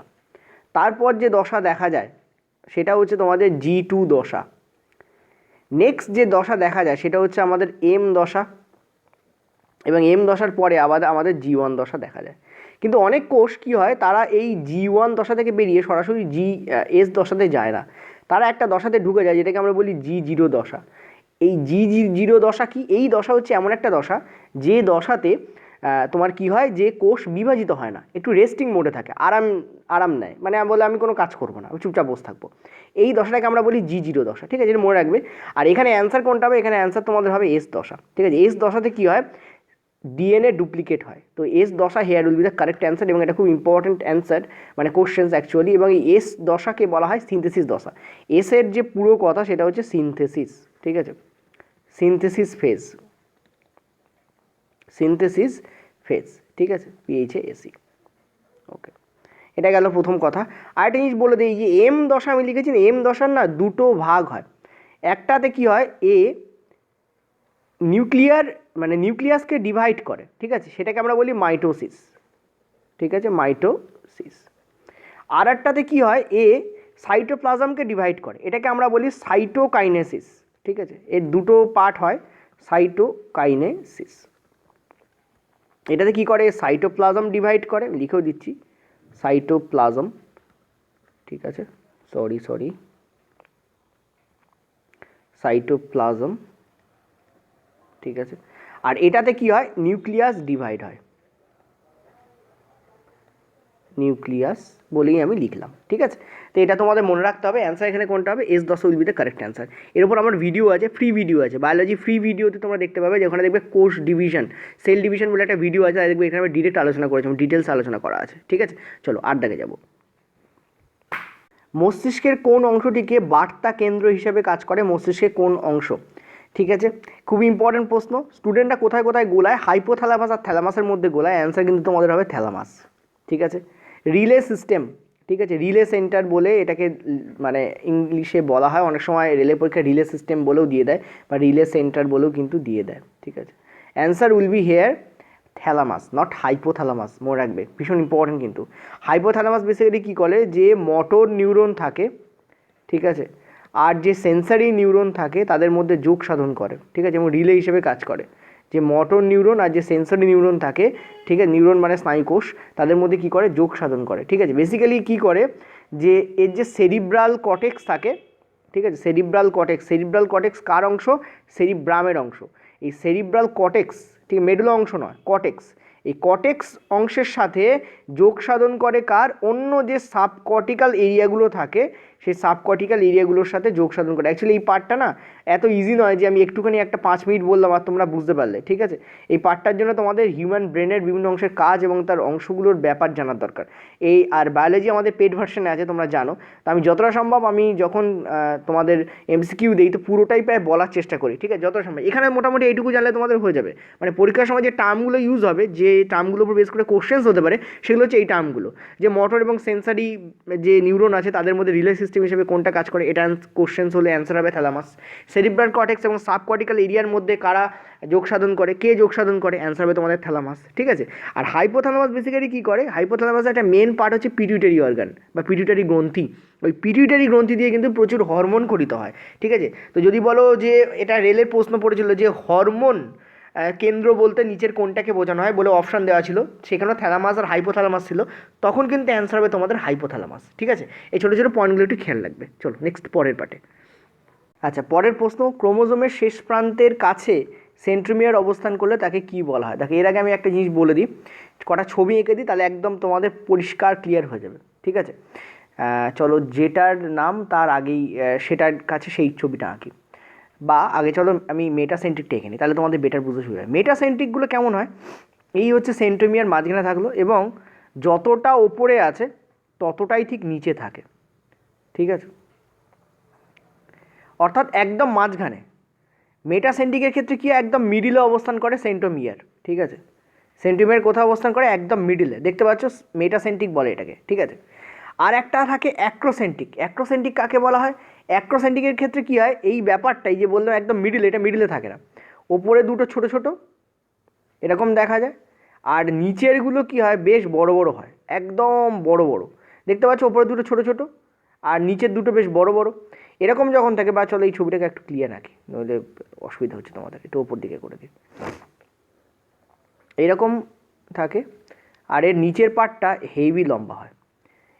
তারপর যে দশা দেখা যায় সেটা হচ্ছে তোমাদের G2 দশা। নেক্সট যে দশা দেখা যায় সেটা হচ্ছে আমাদের M দশা, এবং M দশার পরে আবার আমাদের G1 দশা দেখা যায়। কিন্তু অনেক কোষ কী হয়, তারা এই G1 দশা থেকে বেরিয়ে সরাসরি S দশাতে যায় না, তারা একটা দশাতে ঢুকে যায় যেটাকে আমরা বলি G0 দশা। এই G0 দশা কি? এই দশা হচ্ছে এমন একটা দশা যে দশাতে তোমার কি হয়, যে কোষ বিভাজিত হয় না, একটু রেস্টিং মোডে থাকে, আরাম নেয়, মানে বলে আমি কোনো কাজ করবো না, আমি চুপচাপ বসে থাকবো। এই দশাটাকে আমরা বলি G0 দশা, ঠিক আছে? এটা মনে রাখবে। আর এখানে অ্যান্সার কোনটা হবে? এখানে অ্যান্সার তোমাদের হবে S দশা, ঠিক আছে? S দশাতে কী হয়? ডিএনএ ডুপ্লিকেট হয়। তো এস দশা here will be the correct answer, এবং এটা খুব ইম্পর্টেন্ট অ্যান্সার, মানে কোশ্চেন্স অ্যাকচুয়ালি। এবং এই এস দশাকে বলা হয় সিনথেসিস দশা। এসের যে পুরো কথা সেটা হচ্ছে সিনথেসিস, ঠিক আছে? সিনথেসিস ফেজ, সিনথেসিস ফেজ, ঠিক আছে? PHASE। ওকে, এটা গেল প্রথম কথা। আরেকটা জিনিস বলে দিই, যে এম দশা আমি লিখেছি, এম দশার না দুটো ভাগ হয়। একটাতে কি হয়, নিউক্লিয়াসকে ডিভাইড করে, ঠিক আছে? সেটাকে আমরা বলি মাইটোসিস, ঠিক আছে? মাইটোসিস। আর একটাতে কী হয়, সাইটোপ্লাজমকে ডিভাইড করে, এটাকে আমরা বলি সাইটোকাইনেসিস, ঠিক আছে? এর দুটো পার্ট হয়, সাইটোকাইনেসিস। এটাতে কি করে, সাইটোপ্লাজম ডিভাইড করে, লিখেও দিচ্ছি সাইটোপ্লাজম, ঠিক আছে? সরি সাইটোপ্লাজম, ঠিক আছে? আর এটাতে কি হয়, নিউক্লিয়াস ডিভাইড হয়, নিউক্লিয়াস বলেই আমি লিখলাম, ঠিক আছে? তো এটা তোমাদের মনে রাখতে হবে। অ্যান্সার এখানে কোনটা হবে? S দশা will be the correct answer. এর উপর আমার ভিডিও আছে, ফ্রি ভিডিও আছে, বায়োলজি ফ্রি ভিডিওতে তোমরা দেখতে পাবে, যেখানে দেখবে কোষ ডিভিশন, সেল ডিভিশন বলে একটা ভিডিও আছে, আর দেখবে এখানে আমি ডিরেক্ট আলোচনা করেছি, ডিটেলস আলোচনা করা আছে, ঠিক আছে? চলো আর দেখে যাব। মস্তিষ্কের কোন অংশটিকে বার্তা কেন্দ্র হিসেবে কাজ করে? মস্তিষ্কের কোন অংশ? ঠিক আছে, খুব ইম্পর্টেন্ট প্রশ্ন। স্টুডেন্টরা কোথায় কোথায় গোলায়? হাইপোথ্যালামাস আর থ্যালামাসের মধ্যে গোলায়। অ্যান্সার কিন্তু তোমাদের হবে থ্যালামাস, ঠিক আছে? রিলে সিস্টেম, ঠিক আছে? রিলে সেন্টার বলে এটাকে মানে ইংলিশে বলা হয়, অনেক সময় রেলের পরীক্ষায় রিলে সিস্টেম বলেও দিয়ে দেয়, বা রিলে সেন্টার বলেও কিন্তু দিয়ে দেয়, ঠিক আছে? Answer will be here thalamus, not hypothalamus, মনে রাখবে, ভীষণ ইম্পর্টেন্ট কিন্তু। হাইপোথ্যালামাস বেসিক্যালি কী করে, যে মোটর নিউরন থাকে, ঠিক আছে, আর যে সেন্সারি নিউরন থাকে তাদের মধ্যে যোগ সাধন করে, ঠিক আছে? এবং রিলে হিসেবে কাজ করে। যে মোটর নিউরন আর যে সেন্সারি নিউরন থাকে, ঠিক আছে, নিউরন মানে স্নায়ুকোষ, তাদের মধ্যে কী করে, যোগ সাধন করে, ঠিক আছে? বেসিক্যালি কী করে, যে এর যে সেরিব্রাল কর্টেক্স থাকে, ঠিক আছে? সেরিব্রাল কর্টেক্স কার অংশ? সেরিব্রামের অংশ। এই সেরিব্রাল কর্টেক্স, ঠিক, মেডুলা অংশ নয়, কর্টেক্স, এই কর্টেক্স অংশের সাথে যোগ সাধন করে কার? অন্য যে সাবকর্টিক্যাল এরিয়াগুলো থাকে সেই সাবকর্টিক্যাল এরিয়াগুলোর সাথে যোগ সাধন করে। অ্যাকচুয়ালি এই পার্টটা না এত ইজি নয় যে আমি একটুখানি একটা 5 মিনিট বললাম আর তোমরা বুঝতে পারলে, ঠিক আছে। এই পার্টটার জন্য তোমাদের হিউম্যান ব্রেনের বিভিন্ন অংশের কাজ এবং তার অংশগুলোর ব্যাপার জানার দরকার। এই আর বায়োলজি আমাদের পেড ভার্সনে আছে, তোমরা জানো। তো আমি যতটা সম্ভব আমি যখন তোমাদের এমসিকিউ দিই তো পুরোটাই প্রায় বলার চেষ্টা করি, ঠিক আছে, যতটা সম্ভব। এখানে মোটামুটি এইটুকু জানলে তোমাদের হয়ে যাবে। মানে পরীক্ষার সময় যে টার্মগুলো ইউজ হবে, যে টার্মগুলোর উপর বেস করে কোশ্চেন্স হতে পারে, সেগুলো হচ্ছে এই টার্মগুলো। যে মোটর এবং সেন্সারি যে নিউরন আছে তাদের মধ্যে রিলে সিস্টেম হিসেবে কোনটা কাজ করে, এটা কোশ্চেন্স হলে অ্যান্সার হবে থ্যালামাস। সেরিব্রাল কর্টেক্স এবং সাবকর্টিক্যাল এরিয়ার মধ্যে কারা যোগ সাধন করে, কে যোগ সাধন করে, অ্যান্সার হবে তোমাদের থ্যালামাস, ঠিক আছে। আর হাইপোথ্যালামাস বেসিক্যালি কী করে, হাইপোথ্যালামাসের একটা মেন পার্ট হচ্ছে পিটিউটারি অর্গান বা পিটিউটারি গ্রন্থি। ওই পিটিউটারি গ্রন্থি দিয়ে কিন্তু প্রচুর হরমোন খরিত হয়, ঠিক আছে। তো যদি বলো যে এটা রেলের প্রশ্ন পড়েছিল যে হরমোন কেন্দ্র বলতে নিচের কোনটাকে বোঝানো হয় বলে অপশান দেওয়া ছিল, সেখানেও থ্যালামাস আর হাইপোথ্যালামাস ছিল, তখন কিন্তু অ্যান্সার হবে তোমাদের হাইপোথ্যালামাস, ঠিক আছে। এই ছোটো ছোটো পয়েন্টগুলো একটু খেয়াল রাখবে। চলো নেক্সট পরের পার্টে। আচ্ছা, পরের প্রশ্ন, ক্রোমোজোমের শেষ প্রান্তের কাছে সেন্ট্রোমিয়ার অবস্থান করলে তাকে কি বলা হয়। দেখো এর আগে আমি একটা জিনিস বলে দিই, কটা ছবি এঁকে দিই, তাহলে একদম তোমাদের পরিষ্কার ক্লিয়ার হয়ে যাবে, ঠিক আছে। চলো যেটার নাম তার আগেই সেটার কাছে সেই ছবিটা আঁকি, বা আগে চলো আমি মেটাসেন্ট্রিকটা এঁকে নিই, তাহলে তোমাদের বেটার বুঝতে সুবিধা হয়। মেটাসেন্ট্রিকগুলো কেমন হয়, এই হচ্ছে সেন্ট্রোমিয়ার মাঝখানে থাকলো এবং যতটা ওপরে আছে ততটাই ঠিক নিচে থাকে, ঠিক আছে, অর্থাৎ একদম মাঝখানে। মেটাসেন্ট্রিকের ক্ষেত্রে কি একদম মিডিলে অবস্থান করে সেন্ট্রোমিয়ার, ঠিক আছে। সেন্ট্রোমিয়ার কোথাও অবস্থান করে একদম মিডিলে, দেখতে পাচ্ছ, মেটাসেন্ট্রিক বলে এটাকে, ঠিক আছে। আর একটা থাকে অ্যাক্রোসেন্ট্রিক। অ্যাক্রোসেন্ট্রিক কাকে বলা হয়, অ্যাক্রোসেন্ট্রিকের ক্ষেত্রে কী হয়, এই ব্যাপারটাই যে বললাম একদম মিডিলে, এটা মিডিলে থাকে না, ওপরে দুটো ছোটো ছোটো এরকম দেখা যায়, আর নিচেরগুলো কি হয় বেশ বড় বড় হয়, একদম বড় বড়, দেখতে পাচ্ছ, ওপরে দুটো ছোটো ছোটো আর নিচের দুটো বেশ বড় বড়, এরকম যখন থাকে। বা চলো এই ছবিটাকে একটু ক্লিয়ার রাখি, নইলে অসুবিধা হচ্ছে তোমাদের, একটু ওপর দিকে করে দিই, এইরকম থাকে। আর এর নিচের পার্টটা হেভি লম্বা হয়,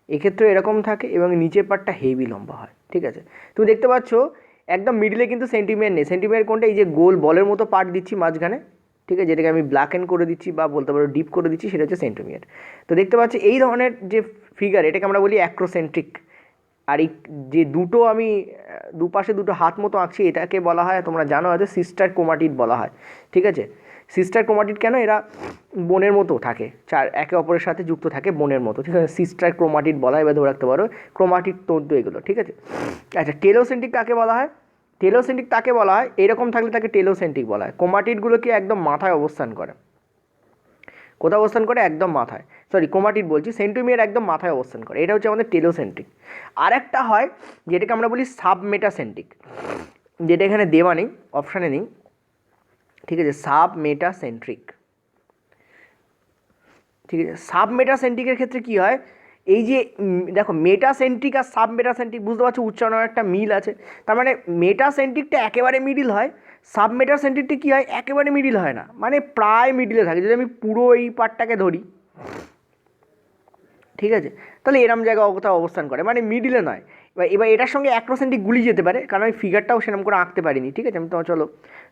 এক্ষেত্রে এরকম থাকে এবং নিচের পার্টটা হেভি লম্বা হয়, ঠিক আছে। তুমি দেখতে পাচ্ছ একদম মিডিলে কিন্তু সেন্টিমিয়ার নেই। সেন্টিমিয়ার কোনটা, এই যে গোল বলের মতো পার্ট দিচ্ছি মাঝখানে, ঠিক আছে, যেটাকে আমি ব্ল্যাক এন্ড করে দিচ্ছি বা বলতে পারো ডিপ করে দিচ্ছি, সেটা হচ্ছে সেন্টিমিয়ার। তো দেখতে পাচ্ছি এই ধরনের যে ফিগার, এটাকে আমরা বলি অ্যাক্রোসেন্ট্রিক। আর এই যে দুটো আমি দুপাশে দুটো হাত মতো আঁকছি, এটাকে বলা হয়, তোমরা জানো হয়তো, সিস্টার ক্রোমাটিড বলা হয়, ঠিক আছে। সিস্টার ক্রোমাটিড কেন, এরা বোনের মতো থাকে, একে অপরের সাথে যুক্ত থাকে বোনের মতো, ঠিক আছে। সিস্টার ক্রোমাটিড বলা হয়, বা ধরে রাখতে পারো ক্রোমাটিড তন্তু এগুলো, ঠিক আছে। আচ্ছা, টেলোসেন্ট্রিক কাকে বলা হয়, টেলোসেন্ট্রিক তাকে বলা হয়, এরকম থাকলে তাকে টেলোসেন্ট্রিক বলা হয়। ক্রোমাটিডগুলো কি একদম মাথায় অবস্থান করে, কোথাও অবস্থান করে একদম মাথায়, সরি ক্রোমাটিড বলছি, সেন্ট্রোমিয়ার একদম মাথায় অবস্থান করে, এটা হচ্ছে আমাদের টেলোসেন্ট্রিক। আর একটা হয় যেটাকে আমরা বলি সাবমেটাসেন্ট্রিক, যেটা এখানে দেওয়া নেই, অপশানে নেই, ঠিক আছে, সাবমেটাসেন্ট্রিক, ঠিক আছে। সাবমেটাসেন্ট্রিকের ক্ষেত্রে কী হয়, এই যে দেখো মেটাসেন্ট্রিক আর সাবমেটাসেন্ট্রিক, বুঝতে পারছো উচ্চারণের একটা মিল আছে। তার মানে মেটাসেন্ট্রিকটা একেবারে মিডিল হয়, সাবমেটাসেন্ট্রিকটা কী হয়, একেবারে মিডিল হয় না, মানে প্রায় মিডিলে থাকে। যদি আমি পুরো এই পার্টটাকে ধরি, ঠিক আছে, তাহলে এরম জায়গায় কোথাও অবস্থান করে, মানে মিডিলে নয়। এবার এটার সঙ্গে অ্যাক্রোসেন্ট্রিক গুলি যেতে পারে, কারণ আমি ফিগারটাও সেরকম করে আঁকতে পারিনি, ঠিক আছে। আমি তোমার চলো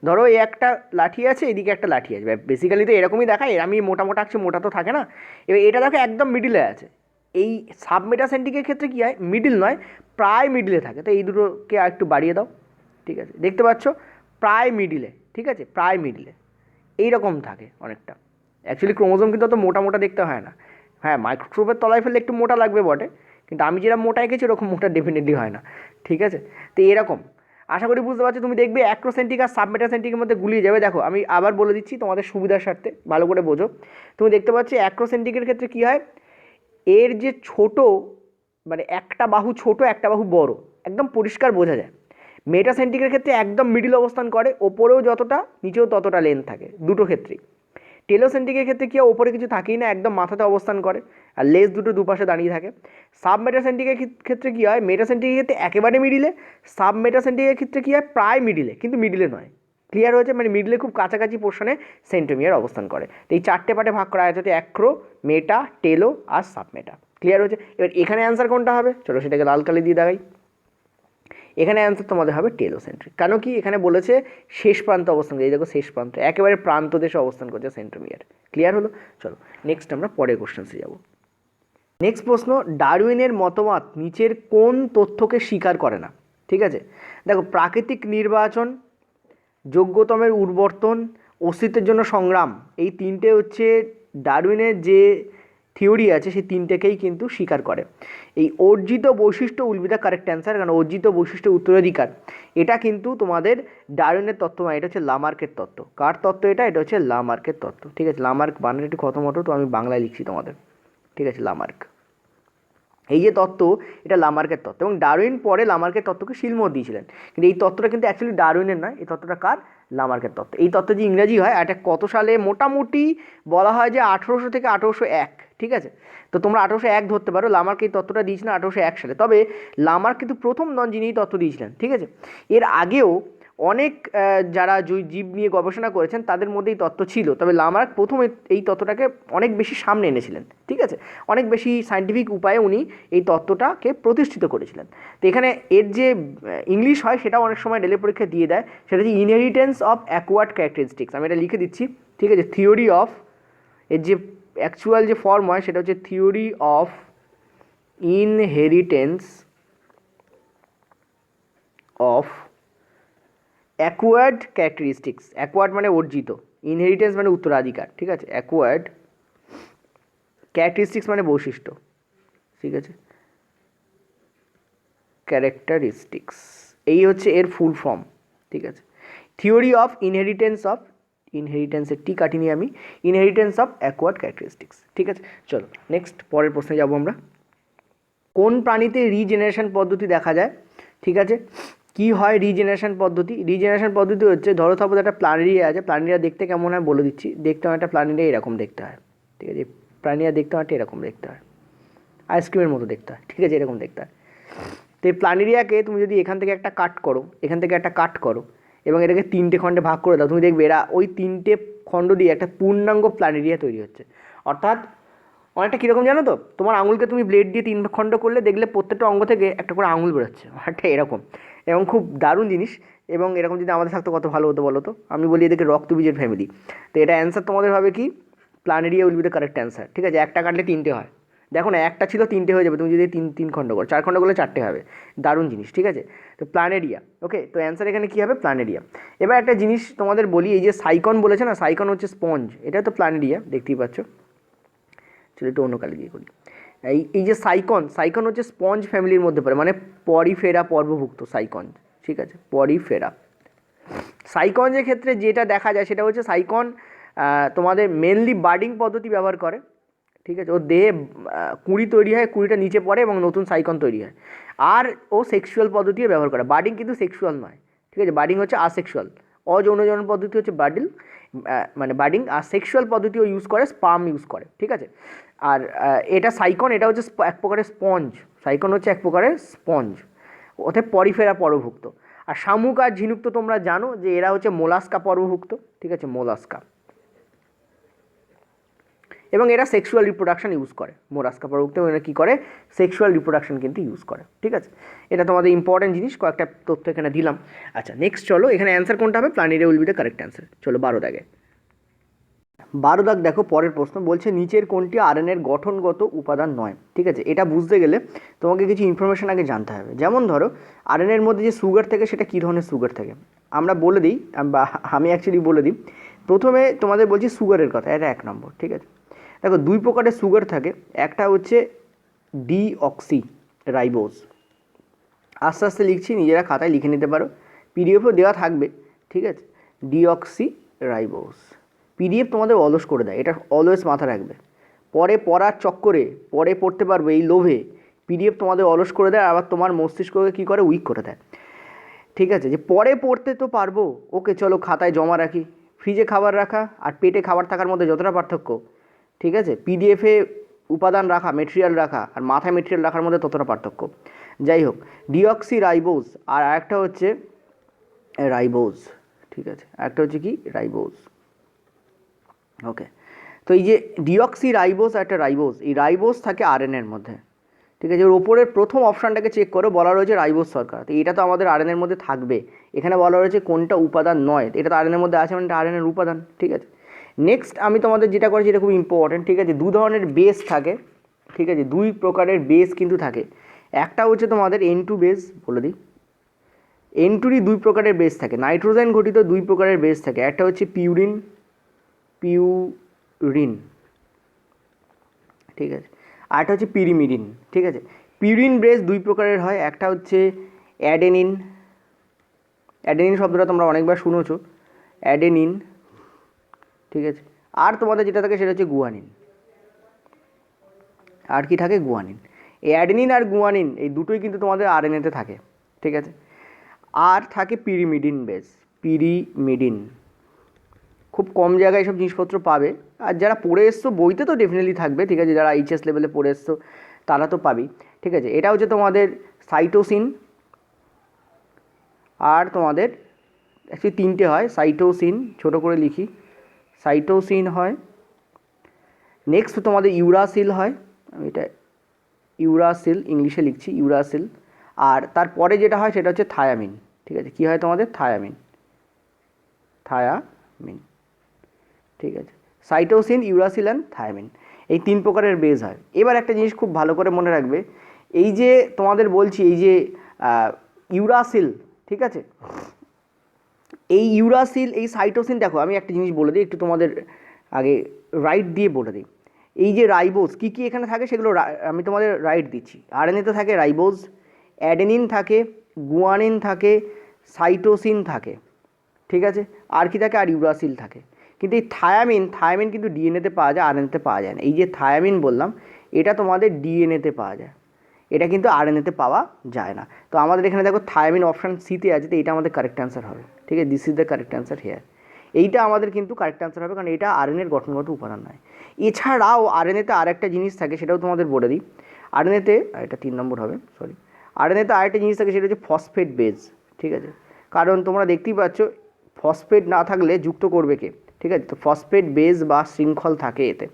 ধরো এই একটা লাঠি আছে, এদিকে একটা লাঠি আছে, বেসিক্যালি তো এরকমই দেখায়, আমি মোটা মোটা আঁকছি, মোটা তো থাকে না। এবার এটা দেখো একদম মিডিলে আছে। এই সাবমেটাসেন্ট্রিকের ক্ষেত্রে কী হয়, মিডিল নয়, প্রায় মিডিলে থাকে। তো এই দুটোকে আর একটু বাড়িয়ে দাও, ঠিক আছে, দেখতে পাচ্ছ প্রায় মিডিলে, ঠিক আছে, প্রায় মিডিলে এইরকম থাকে অনেকটা। অ্যাকচুয়ালি ক্রোমোজোম কিন্তু অত মোটা মোটা দেখতে হয় না, হ্যাঁ মাইক্রোস্কোপের তলায় ফেললে একটু মোটা লাগবে বটে, কিন্তু আমি যেরকম মোটা এঁকেছি ওরকম মোটা ডেফিনেটলি হয় না, ঠিক আছে। তো এরকম আশা করি বুঝতে পারছো। তুমি দেখবে অ্যাক্রোসেন্ট্রিক আর সাবমেটাসেন্ট্রিকের মধ্যে গুলিয়ে যাবে। দেখো আমি আবার বলে দিচ্ছি তোমাদের সুবিধার স্বার্থে, ভালো করে বোঝো। তুমি দেখতে পাচ্ছ অ্যাক্রোসেন্ট্রিকের ক্ষেত্রে কী হয়, এর যে ছোট, মানে একটা বাহু ছোট একটা বাহু বড়, একদম পরিষ্কার বোঝা যায়। মেটাসেন্ট্রিকের ক্ষেত্রে একদম মিডিল অবস্থান করে, ওপরেও যতটা নিচেও ততটা লেন্থ থাকে, দুটো ক্ষেত্রেই। টেলোসেন্ট্রিকের ক্ষেত্রে কি ওপরে কিছু থাকেই না, একদম মাথাতে অবস্থান করে, আর লেজ দুটো দুপাশে দাঁড়িয়ে থাকে। সাবমেটাসেন্ট্রিকের ক্ষেত্রে কী হয়, মেটাসেন্ট্রিকের ক্ষেত্রে একেবারে মিডিলে, সাবমেটাসেন্ট্রিকের ক্ষেত্রে কী হয় প্রায় মিডিলে, কিন্তু মিডিলে নয়। ক্লিয়ার হয়েছে, মানে মিডিলে খুব কাছাকাছি পোর্শনে সেন্ট্রোমিয়ার অবস্থান করে। তো এই চারটে পার্টে ভাগ করা আছে, অ্যাক্রো, মেটা, টেলো আর সাবমেটা। ক্লিয়ার হয়েছে। এবার এখানে অ্যান্সার কোনটা হবে, চলো সেটাকে লাল কালি দিয়ে দেখাই। এখানে অ্যান্সার তোমাদের হবে টেলোসেন্ট্রিক। কেন কি, এখানে বলেছে শেষ প্রান্ত অবস্থান করে, এই দেখো শেষ প্রান্ত, একেবারে প্রান্ত দেশে অবস্থান করছে সেন্ট্রোমিয়ার। ক্লিয়ার হলো। চলো নেক্সট আমরা পরের কোশ্চেন্সে যাব। নেক্সট প্রশ্ন, ডারউইনের মতবাদ নিচের কোন তথ্যকে স্বীকার করে না? ঠিক আছে, দেখো প্রাকৃতিক নির্বাচন, যোগ্যতমের উর্বর্তন, অস্তিত্বের জন্য সংগ্রাম, এই তিনটে হচ্ছে ডারউইনের যে থিওরি আছে সেই তিনটেকেই কিন্তু স্বীকার করে। এই অর্জিত বৈশিষ্ট্য will be the correct answer, কারণ অর্জিত বৈশিষ্ট্য উত্তরাধিকার এটা কিন্তু তোমাদের ডারউইনের তত্ত্ব নয়, এটা হচ্ছে লামার্কের তত্ত্ব। কার তত্ত্ব এটা? এটা হচ্ছে লামার্কের তত্ত্ব। ঠিক আছে, লামার্ক বানানটা একটু খতমটো, তো আমি বাংলায় লিখছি তোমাদের। ঠিক আছে, লামার্ক, এই যে তত্ত্ব এটা লামার্কের তত্ত্ব, এবং ডারউইন পরে লামার্কের তত্ত্বকে শিলমোহর দিয়েছিলেন, কিন্তু এই তত্ত্বটা কিন্তু অ্যাকচুয়ালি ডারউইনের নয়, এই তত্ত্বটা কার? লামার্কের তত্ত্ব। এই তত্ত্ব যে ইংরাজি হয় এটা কত সালে মোটামুটি বলা হয় যে 1800 থেকে 1801। ঠিক আছে, তো তোমরা 1801 ধরতে পারো। লামার্ক এই তত্ত্বটা দিয়েছিলেন 1801 সালে, তবে লামার্ক কিন্তু প্রথম নন যিনি এই তত্ত্ব দিয়েছিলেন। ঠিক আছে, এর আগেও অনেক যারা জীব নিয়ে গবেষণা করেছেন তাদের মধ্যে এই তত্ত্ব ছিল, তবে লামার্ক প্রথম এই তত্ত্বটাকে অনেক বেশি সামনে এনেছিলেন। ঠিক আছে, অনেক বেশি সায়েন্টিফিক উপায়ে উনি এই তত্ত্বটাকে প্রতিষ্ঠিত করেছিলেন। তো এখানে এর যে ইংলিশ হয় সেটাও অনেক সময় রেলে পরীক্ষা দিয়ে দেয়, সেটা হচ্ছে ইনহেরিটেন্স অফ অ্যাকোয়ার্ড ক্যারেক্টারিস্টিক্স। আমি এটা লিখে দিচ্ছি। ঠিক আছে, থিওরি অফ, এর যে অ্যাকচুয়াল যে ফর্ম হয় সেটা হচ্ছে theory of inheritance of acquired characteristics. Acquired মানে অর্জিত, ইনহেরিটেন্স মানে উত্তরাধিকার। ঠিক আছে, অ্যাকোয়ার্ড ক্যারেক্টারিস্টিক্স মানে বৈশিষ্ট্য। ঠিক আছে, ক্যারেক্টারিস্টিক্স এই হচ্ছে এর ফুল ফর্ম। ঠিক আছে, থিওরি অফ ইনহেরিটেন্স অফ, ইনহেরিটেন্সের টি কাটিনি আমি, ইনহেরিটেন্স অফ অ্যাকোয়ার্ড ক্যারেক্টারিস্টিক্স। ঠিক আছে, চলো নেক্সট পরের প্রশ্নে যাবো আমরা। কোন প্রাণীতে রিজেনারেশন পদ্ধতি দেখা যায়? ঠিক আছে, কি হয় রিজেনারেশন পদ্ধতি? রিজেনারেশন পদ্ধতি হচ্ছে, ধরো সাপোজ একটা প্ল্যানেরিয়া আছে, প্ল্যানেরিয়া দেখতে কেমন হয় বলে দিচ্ছি। দেখতে হয় একটা প্ল্যানেরিয়া এরকম দেখতে হয়। ঠিক আছে, প্ল্যানেরিয়া দেখতে হয় এরকম দেখতে হয়, আইসক্রিমের মতো দেখতে হয়। ঠিক আছে, এরকম দেখতে হয়। তো এই প্ল্যানেরিয়াকে তুমি যদি এখান থেকে একটা কাট করো, এখান থেকে একটা কাট করো, এবং এটাকে তিনটে খণ্ডে ভাগ করে দাও, তুমি দেখবে এরা ওই তিনটে খণ্ড দিয়ে একটা পূর্ণাঙ্গ প্ল্যানেরিয়া তৈরি হচ্ছে। অর্থাৎ অনেকটা কীরকম জানো তো, তোমার আঙুলকে তুমি ব্লেড দিয়ে 3 খণ্ড করলে দেখলে প্রত্যেকটা অঙ্গ থেকে একটা করে আঙুল বেরোচ্ছে, অনেকটা এরকম, এবং খুব দারুণ জিনিস। এবং এরকম যদি আমাদের থাকতো কত ভালো হতো বলো তো। আমি বলি এদেরকে রক্তবীজের ফ্যামিলি। তো এটা অ্যান্সার তোমাদের হবে কি? Planaria will be the correct answer. ঠিক আছে, একটা কাটলে তিনটে হয়, দেখো না, একটা ছিল তিনটে হয়ে যাবে, তুমি যদি তিন খণ্ড করো, 4 খণ্ড করলে 4টে হবে, দারুণ জিনিস। ঠিক আছে, তো প্ল্যানেরিয়া। ওকে, তো অ্যান্সার এখানে কী হবে? প্ল্যানেরিয়া। এবার একটা জিনিস তোমাদের বলি, এই যে সাইকন বলেছে না, সাইকন হচ্ছে স্পঞ্জ, এটা তো প্ল্যানেরিয়া, দেখতেই পাচ্ছ। চলো একটু অন্য কালে দিয়ে করি। এই যে সাইকন, সাইকন হচ্ছে স্পঞ্জ ফ্যামিলির মধ্যে পড়ে, মানে পরিফেরা পর্বভুক্ত সাইকন। ঠিক আছে, পরিফেরা। সাইকনের ক্ষেত্রে যেটা দেখা যায় সেটা হচ্ছে সাইকন তোমাদের মেনলি বার্ডিং পদ্ধতি ব্যবহার করে। ঠিক আছে, ও দেহে কুঁড়ি তৈরি হয়, কুঁড়িটা নিচে পড়ে এবং নতুন সাইকন তৈরি হয়। আর ও সেক্সুয়াল পদ্ধতিও ব্যবহার করে, বার্ডিং কিন্তু সেক্সুয়াল নয়। ঠিক আছে, বার্ডিং হচ্ছে আসেক্সুয়াল। অযৌনজনন পদ্ধতি হচ্ছে বার্ডিং, মানে বার্ডিং। আর সেক্সুয়াল পদ্ধতিও ইউজ করে, স্পার্ম ইউজ করে। ঠিক আছে, আর এটা সাইকন, এটা হচ্ছে এক প্রকারের স্পঞ্জ। সাইকন হচ্ছে এক প্রকারের স্পঞ্জ, ওতে পরিফেরা পর্বভুক্ত। আর শামুক আর ঝিনুক তো তোমরা জানো যে এরা হচ্ছে মোলাস্কা পর্বভুক্ত। ঠিক আছে, মোলাস্কা, এবং এরা সেক্সুয়াল রিপ্রোডাকশন ইউজ করে। মোলাস্কা পর্বভুক্ত এবং এরা কী করে? সেক্সুয়াল রিপ্রোডাকশন কিন্তু ইউজ করে। ঠিক আছে, এটা তোমাদের ইম্পর্টেন্ট জিনিস, কয়েকটা তথ্য এখানে দিলাম। আচ্ছা নেক্সট চলো, এখানে অ্যান্সার কোনটা হবে? Planaria will be the correct answer. চলো 12 দাগে, 12 দাগ দেখো, পরের প্রশ্ন বলছে নিচের কোনটি আরএনএর গঠনগত উপাদান নয়? ঠিক আছে, এটা বুঝতে গেলে তোমাকে কিছু ইনফরমেশন আগে জানতে হবে। যেমন ধরো আরএনএর মধ্যে যে সুগার থাকে সেটা কী ধরনের সুগার থাকে আমরা বলে দিই, বা আমি অ্যাকচুয়ালি বলে দিই। প্রথমে তোমাদের বলছি সুগারের কথা, এটা 1 নম্বর। ঠিক আছে, দেখো 2 প্রকারের সুগার থাকে। একটা হচ্ছে ডিঅক্সি রাইবোজ, আস্তে আস্তে লিখছি, নিজেরা খাতায় লিখে নিতে পারো, পিডিএফও দেওয়া থাকবে। ঠিক আছে, ডিঅক্সি রাইবোজ। পিডিএফ তোমাদের অলস করে দেয়, এটা অলওয়েজ মাথা রাখবে। পরে পড়ার চক্করে পরে পড়তে পারবে এই লোভে পিডিএফ তোমাদের অলস করে দেয়, আবার তোমার মস্তিষ্ককে কী করে? উইক করে দেয়। ঠিক আছে, যে পরে পড়তে তো পারবো, ওকে চলো খাতায় জমা রাখি। ফ্রিজে খাবার রাখা আর পেটে খাবার থাকার মধ্যে যতটা পার্থক্য, ঠিক আছে, পিডিএফে উপাদান রাখা, মেটেরিয়াল রাখা আর মাথায় মেটেরিয়াল রাখার মধ্যে ততটা পার্থক্য। যাই হোক, ডিঅক্সি রাইবোজ আর আরেকটা হচ্ছে রাইবোজ। ঠিক আছে, আরেকটা হচ্ছে কি? রাইবোজ। ওকে, তো এই যে ডিঅক্সি রাইবোজ আর একটা রাইবোজ, এই রাইবোজ থাকে আরএনএর মধ্যে। ঠিক আছে, ওর ওপরের প্রথম অপশানটাকে চেক করো, বলা রয়েছে রাইবোজ শর্করা। তো এটা তো আমাদের আরএনএর মধ্যে থাকবে। এখানে বলা রয়েছে কোনটা উপাদান নয়, এটা তো আরএনএর মধ্যে আছে, মানে এটা আরএনএর উপাদান। ঠিক আছে, নেক্সট আমি তোমাদের যেটা করেছি এটা খুব ইম্পর্টেন্ট। ঠিক আছে, 2 ধরনের বেস থাকে, ঠিক আছে, দুই প্রকারের বেস কিন্তু থাকে। একটা হচ্ছে তোমাদের N2 বেস, বলে দিই N2রই দুই প্রকারের বেস থাকে, নাইট্রোজেন ঘটিত দুই প্রকারের বেস থাকে, একটা হচ্ছে পিউরিন, ঠিক আছে, আর একটা হচ্ছে পিরিমিডিন। ঠিক আছে, পিউরিন বেস দুই প্রকারের হয়, একটা হচ্ছে অ্যাডেনিন, অ্যাডেনিন শব্দটা তোমরা অনেকবার শুনেছো, অ্যাডেনিন, ঠিক আছে, আর তোমাদের যেটা থাকে সেটা হচ্ছে গুয়ানিন। আর কি থাকে? গুয়ানিন। এই অ্যাডেনিন আর গুয়ানিন এই দুটোই কিন্তু তোমাদের আরএনএতে থাকে। ঠিক আছে, আর থাকে পিরিমিডিন বেস, পিরিমিডিন। খুব কম জায়গায় এইসব জিনিসপত্র পাবে, আর যারা পড়ে এসছো বইতে তো ডেফিনেটলি থাকবে। ঠিক আছে, যারা এইচএস লেভেলে পড়ে এসছো তারা তো পাবেই। ঠিক আছে, এটা হচ্ছে তোমাদের সাইটোসিন, আর তোমাদের অ্যাকচুয়ালি তিনটে হয়, সাইটোসিন, ছোটো করে লিখি, সাইটোসিন হয়, নেক্সট তোমাদের ইউরাসিল হয়, আমি এটা ইউরাসিল ইংলিশে লিখছি, ইউরাসিল, আর তারপরে যেটা হয় সেটা হচ্ছে থায়ামিন। ঠিক আছে, কী হয় তোমাদের? Thymine, thymine. ঠিক আছে, সাইটোসিন, ইউরাসিল অ্যান্ড থায়ামিন, এই তিন প্রকারের বেস হয়। এবার একটা জিনিস খুব ভালো করে মনে রাখবে, এই যে তোমাদের বলছি এই যে ইউরাসিল, ঠিক আছে, এই ইউরাসিল, এই সাইটোসিন, দেখো আমি একটা জিনিস বলে দিই একটু তোমাদের আগে, রাইট দিয়ে বলে দিই। এই যে রাইবোজ কী কী এখানে থাকে সেগুলো আমি তোমাদের রাইট দিচ্ছি। আরএনএতে থাকে রাইবোজ, অ্যাডেনিন থাকে, গুয়ানিন থাকে, সাইটোসিন থাকে। ঠিক আছে, আর কি থাকে? আর ইউরাসিল থাকে। কিন্তু এই থায়ামিন কিন্তু ডিএনএতে পাওয়া যায়, আরএনএতে পাওয়া যায় না। এই যে থায়ামিন বললাম, এটা তোমাদের ডিএনএতে পাওয়া যায়, এটা কিন্তু আরএনএতে পাওয়া যায় না। তো আমাদের এখানে দেখো থায়ামিন অপশান সিতে আছে, তো এইটা আমাদের কারেক্ট অ্যান্সার হবে। ঠিক আছে, this is the correct answer here. এইটা আমাদের কিন্তু কারেক্ট অ্যান্সার হবে, কারণ এটা আরএনএর গঠনগত উপাদান নয়। এছাড়াও আরএনএতে আরেকটা জিনিস থাকে, সেটাও তোমাদের বলে দিই। আরএনএতে, এটা 3 নম্বর হবে, সরি, আরএনএতে আরেকটা জিনিস থাকে, সেটা হচ্ছে ফসফেট বেস। ঠিক আছে, কারণ তোমরা দেখতেই পাচ্ছ ফসফেট না থাকলে যুক্ত করবে কে? ঠিক আছে, তো ফসফেট বেস বা শৃঙ্খল থাকে এতে।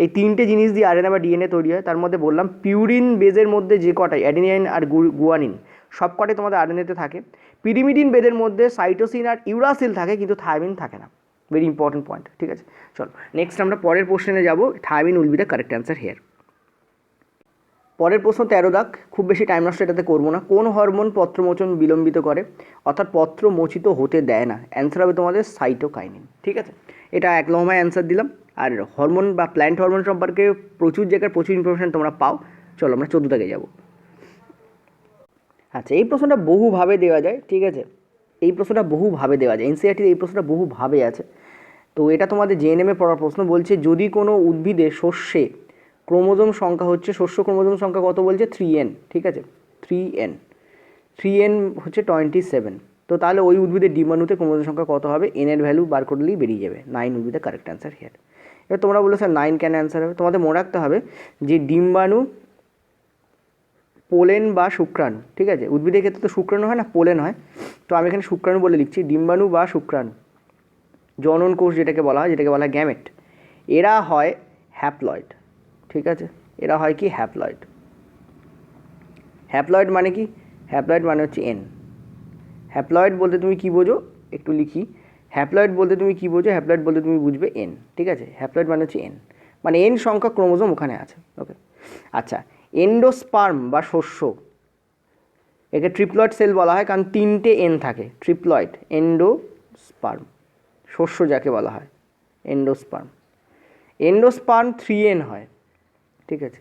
এই তিনটে জিনিস দিয়ে আরএনএ বা ডিএনএ তৈরি হয়। তার মধ্যে বললাম পিউরিন বেজের মধ্যে যে কটাই, অ্যাডেনিন আর গুয়ানিন, সব কটাই তোমাদের আরএনএতে থাকে। পিরিমিডিন বেদের মধ্যে সাইটোসিন আর ইউরাসিল থাকে, কিন্তু থায়ামিন থাকে না। Very important point. ঠিক আছে, চলো নেক্সট আমরা পরের প্রশ্নে যাব। Thiamine will be the correct answer here. পরের প্রশ্ন 13 দাগ, খুব বেশি টাইম নষ্ট এটাতে করবো না। কোন হরমোন পত্রমোচন বিলম্বিত করে, অর্থাৎ পত্র মোচিত হতে দেয় না? অ্যান্সার হবে তোমাদের সাইটোকাইনিন। ঠিক আছে, এটা এক লম্বায় অ্যান্সার দিলাম। আর হরমোন বা প্ল্যান্ট হরমোন সম্পর্কে প্রচুর জায়গায় প্রচুর ইনফরমেশান তোমরা পাও। চলো আমরা 14 দাগে যাব। আচ্ছা, এই প্রশ্নটা বহুভাবে দেওয়া যায়। ঠিক আছে, এই প্রশ্নটা বহুভাবে দেওয়া যায়, এনসিইআরটিতে এই প্রশ্নটা বহুভাবে আছে। তো এটা তোমাদের জেএনএমে পড়ার প্রশ্ন। বলছে যদি কোনো উদ্ভিদে শস্যে ক্রোমোজোম সংখ্যা হচ্ছে, শস্য ক্রোমোজোম সংখ্যা কত বলছে? 3n। ঠিক আছে, 3n হচ্ছে 27। তো তাহলে ওই উদ্ভিদের ডিম্বাণুতে ক্রোমোজোম সংখ্যা কত হবে? এনের ভ্যালু বার করলেই বেরিয়ে যাবে। 9 will be the correct answer here. এবার তোমরা বলো স্যার 9 কেন অ্যান্সার হবে? তোমাদের মনে রাখতে হবে যে ডিম্বাণু, পোলেন বা শুক্রাণু, ঠিক আছে, উদ্ভিদের ক্ষেত্রে তো শুক্রাণু হয় না, পোলেন হয়। তো আমি এখানে শুক্রাণু বলে লিখছি। ডিম্বাণু বা শুক্রাণু, জনন কোষ যেটাকে বলা হয়, যেটাকে বলা হয় গ্যামেট, এরা হয় হ্যাপ্লয়েড। ঠিক আছে, এরা হয় কি? হ্যাপ্লয়েড। হ্যাপ্লয়েড মানে কি? হ্যাপ্লয়েড মানে হচ্ছে এন। হ্যাপ্লয়েড বলতে তুমি কি বোঝো? একটু লিখি। হ্যাপ্লয়েড বলতে তুমি কি বোঝো? হ্যাপ্লয়েড বলতে তুমি বুঝবে এন। ঠিক আছে, হ্যাপ্লয়েড মানে হচ্ছে এন, মানে এন সংখ্যক ক্রোমোজোম ওখানে আছে। ওকে, আচ্ছা, এন্ডোস্পার্ম বা শস্য, একে ট্রিপ্লয়েড সেল বলা হয়, কারণ 3টে এন থাকে। ট্রিপ্লয়েড, এন্ডোস্পার্ম, শস্য যাকে বলা হয় এন্ডোস্পার্ম। এন্ডোস্পার্ম 3n হয়। ঠিক আছে,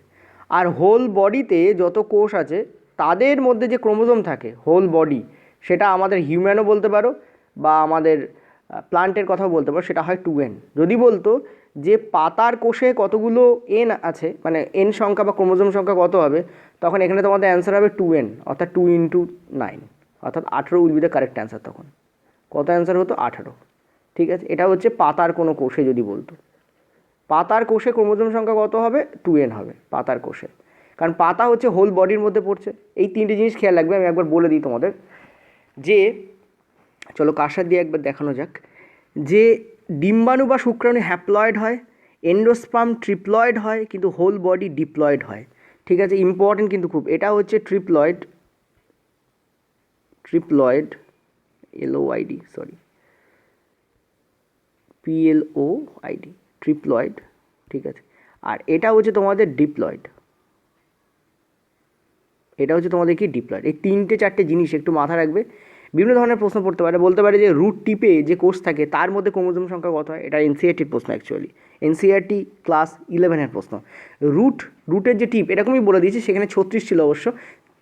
আর হোল বডিতে যত কোষ আছে তাদের মধ্যে যে ক্রোমোজোম থাকে হোল বডি, সেটা আমাদের হিউম্যানও বলতে পারো বা আমাদের প্লান্টের কথাও বলতে পারো, সেটা হয় 2n। যদি বলতো যে পাতার কোষে কতগুলো এন আছে, মানে এন সংখ্যা বা ক্রোমোজোম সংখ্যা কত হবে, তখন এখানে তোমাদের অ্যান্সার হবে 2n, অর্থাৎ 2 × 9, অর্থাৎ 18 will be the correct answer. তখন কত অ্যান্সার হতো? 18। ঠিক আছে, এটা হচ্ছে পাতার কোনো কোষে যদি বলতো। পাতার কোষে ক্রোমোজোম সংখ্যা কত হবে? 2n হবে পাতার কোষে, কারণ পাতা হচ্ছে হোল বডির মধ্যে পড়ছে। এই তিনটে জিনিস খেয়াল রাখবে। আমি একবার বলে দিই তোমাদের, যে চলো কার্সার দিয়ে একবার দেখানো যাক, যে ডিম্বাণু বা শুক্রাণু হ্যাপ্লয়েড হয়, এন্ডোস্পার্ম ট্রিপ্লয়েড হয়, কিন্তু হোল বডি ডিপ্লয়েড হয়। ঠিক আছে, ইম্পর্টেন্ট কিন্তু খুব, এটা হচ্ছে triploid, LOID, sorry, PLOID, triploid. ঠিক আছে, আর এটা হচ্ছে তোমাদের ডিপ্লয়েড। এটা হচ্ছে তোমাদের কি ডিপ্লয়েড। এই 3-4টে জিনিস একটু মাথা রাখবে। বিভিন্ন ধরনের প্রশ্ন পড়তে পারে, বলতে পারে যে রুট টিপে যে কোষ থাকে তার মধ্যে ক্রোমোজোম সংখ্যা কত হয়, এটা এনসিইআরটির প্রশ্ন অ্যাকচুয়ালি, এনসিইআরটি ক্লাস 11-এর প্রশ্ন। রুটের যে টিপ এরকমই বলে দিয়েছি, সেখানে 36 ছিল অবশ্য।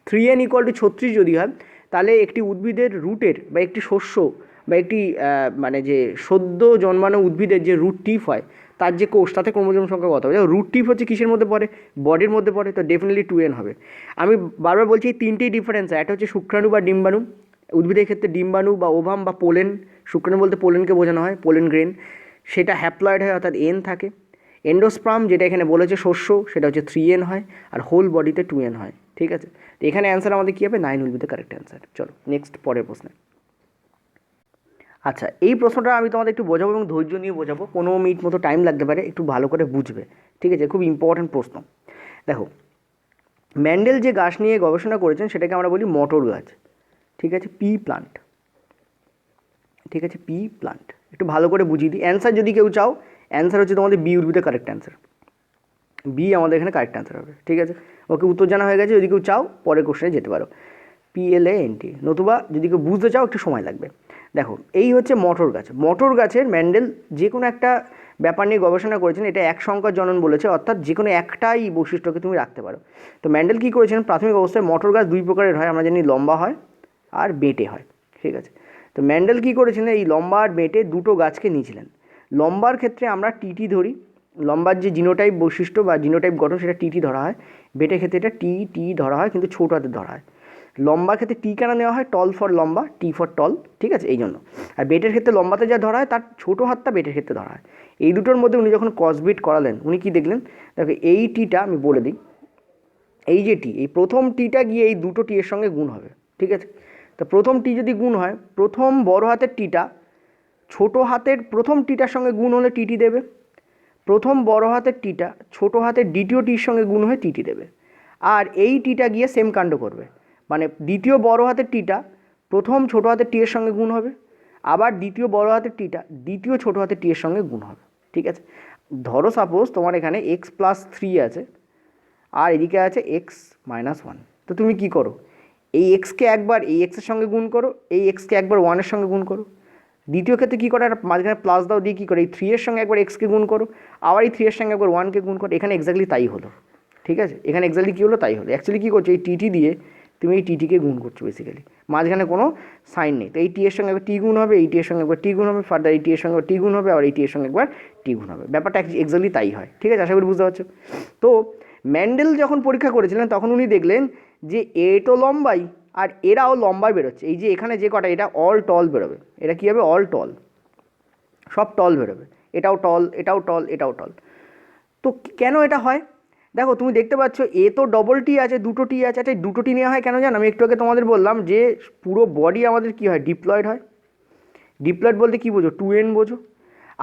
3n = 36 যদি হয়, তাহলে একটি উদ্ভিদের রুটের বা একটি শস্য বা একটি মানে যে সদ্য জন্মানো উদ্ভিদের যে রুট টিপ হয় তার যে কোষ, তাতে ক্রোমোজোম সংখ্যা কত হবে। রুট টিপ হচ্ছে কিসের মধ্যে পড়ে, বডির মধ্যে পড়ে, তো ডেফিনেটলি 2n হবে। আমি বারবার বলছি এই 3টেই ডিফারেন্স হয়। একটা হচ্ছে শুক্রাণু বা ডিম্বাণু, উদ্ভিদের ক্ষেত্রে ডিম্বাণু বা ওভাম বা পোলেন, শুক্রাণু বলতে পোলেনকে বোঝানো হয়, পোলেন গ্রেন, সেটা হ্যাপ্লয়েড হয় অর্থাৎ n থাকে। এন্ডোস্পার্ম যেটা এখানে বলেছে শস্য, সেটা হচ্ছে 3n হয়, আর হোল বডিতে 2n হয়, ঠিক আছে। তো এখানে অ্যান্সার আমাদের কী হবে, 9 will be the correct answer. চলো নেক্সট পরের প্রশ্নে। আচ্ছা, এই প্রশ্নটা আমি তোমাদের একটু বোঝাবো এবং ধৈর্য নিয়ে বোঝাবো, 15 মিনিট মতো টাইম লাগতে পারে, একটু ভালো করে বুঝবে, ঠিক আছে। খুব ইম্পর্ট্যান্ট প্রশ্ন। দেখো, ম্যান্ডেল যে গাছ নিয়ে গবেষণা করেছেন সেটাকে আমরা বলি মটর গাছ, ঠিক আছে, পি প্লান্ট, ঠিক আছে, পি প্লান্ট। একটু ভালো করে বুঝিয়ে দিই। অ্যান্সার যদি কেউ চাও, অ্যান্সার হচ্ছে তোমাদের B will be the correct answer. B আমাদের এখানে কারেক্ট অ্যান্সার হবে, ঠিক আছে। ওকে, উত্তর জানা হয়ে গেছে। যদি কেউ চাও পরের কোশ্চেনে যেতে পারো, PLANT, নতুবা যদি কেউ বুঝতে চাও একটু সময় লাগবে। দেখো, এই হচ্ছে মটর গাছ। মটর গাছের ম্যান্ডেল যে কোনো একটা ব্যাপার নিয়ে গবেষণা করেছেন, এটা এক সংখ্যার জনন বলেছে, অর্থাৎ যে কোনো একটাই বৈশিষ্ট্যকে তুমি রাখতে পারো। তো ম্যান্ডেল কী করেছেন, প্রাথমিক অবস্থায় মটর গাছ দুই প্রকারের হয়, আমরা জানি লম্বা হয় আর বেঁটে হয়, ঠিক আছে। তো ম্যান্ডেল কী করেছিলেন, এই লম্বা আর বেঁটে দুটো গাছকে নিয়েছিলেন। লম্বার ক্ষেত্রে আমরা টিটি ধরি, লম্বার যে জিনোটাইপ বৈশিষ্ট্য বা জিনোটাইপ গঠন সেটা টিটি ধরা হয়। বেঁটে ক্ষেত্রে এটা টি ধরা হয়, কিন্তু ছোটো হাতে ধরা হয়। লম্বার ক্ষেত্রে টি কেন নেওয়া হয়, টল ফর লম্বা, টি ফর টল, ঠিক আছে, এই জন্য। আর বেটের ক্ষেত্রে লম্বাতে যা ধরা হয় তার ছোটো হাতটা বেটের ক্ষেত্রে ধরা হয়। এই দুটোর মধ্যে উনি যখন ক্রসবিট করালেন, উনি কি দেখলেন, দেখো এই টিটা আমি বলে দিই, এই যে টি, এই প্রথম টিটা গিয়ে এই দুটো টি এর সঙ্গে গুণ হবে, ঠিক আছে। তো প্রথম টি যদি গুণ হয়, প্রথম বড় হাতের টিটা ছোটো হাতের প্রথম টিটার সঙ্গে গুণ হলে টিটি দেবে, প্রথম বড় হাতের টিটা ছোটো হাতের দ্বিতীয় টির সঙ্গে গুণ হয়ে টিটি দেবে। আর এই টিটা গিয়ে সেম কাণ্ড করবে, মানে দ্বিতীয় বড় হাতের টিটা প্রথম ছোটো হাতের টি এর সঙ্গে গুণ হবে, আবার দ্বিতীয় বড় হাতের টিটা দ্বিতীয় ছোটো হাতের টি এর সঙ্গে গুণ হবে, ঠিক আছে। ধরো সাপোজ তোমার এখানে x+3 আছে আর এদিকে আছে x-1, তো তুমি কি করো, এই এক্সকে একবার এই এক্সের সঙ্গে গুণ করো, এই এক্সকে একবার 1-এর সঙ্গে গুণ করো। দ্বিতীয় ক্ষেত্রে কী করে, একটা মাঝখানে প্লাস দাও, দিয়ে কী করে এই 3 এর সঙ্গে একবার এক্সকে গুণ করো, আবার এই 3 এর সঙ্গে একবার 1কে গুণ করো। এখানে এক্স্যাক্টলি তাই হলো, ঠিক আছে। এখানে এক্স্যাক্টলি কী হলো, তাই হলো। অ্যাকচুয়ালি কী করছো, এই টিটি দিয়ে তুমি এই টিটিকে গুণ করছো বেসিক্যালি, মাঝখানে কোনো সাইন নেই। তো এই টি এর সঙ্গে একবার টি গুণ হবে, এই টি এর সঙ্গে একবার টি গুণ হবে, ফার্দার এই টি এর সঙ্গে টি গুণ হবে, আর এই টি এর সঙ্গে একবার টি গুণ হবে। ব্যাপারটা এক্স্যাক্টলি তাই হয়, ঠিক আছে, আশা করি বুঝতে পারছো। তো ম্যান্ডেল যখন পরীক্ষা করেছিলেন তখন উনি দেখলেন যে এ তো লম্বাই আর এরাও লম্বাই বেরোচ্ছে। এই যে এখানে যে কটা, এটা অল টল বেরোবে, এটা কী হবে, অল টল, সব টল বেরোবে, এটাও টল, এটাও টল, এটাও টল। তো কেন এটা হয়, দেখো তুমি দেখতে পাচ্ছ এ তো ডবল টি আছে, দুটো টি আছে। আচ্ছা, দুটো টি নেওয়া হয় কেন জানো, আমি একটু আগে তোমাদের বললাম যে পুরো বডি আমাদের কী হয়, ডিপ্লয়েড হয়। ডিপ্লয়েড বলতে কী বোঝো, 2n বোঝো।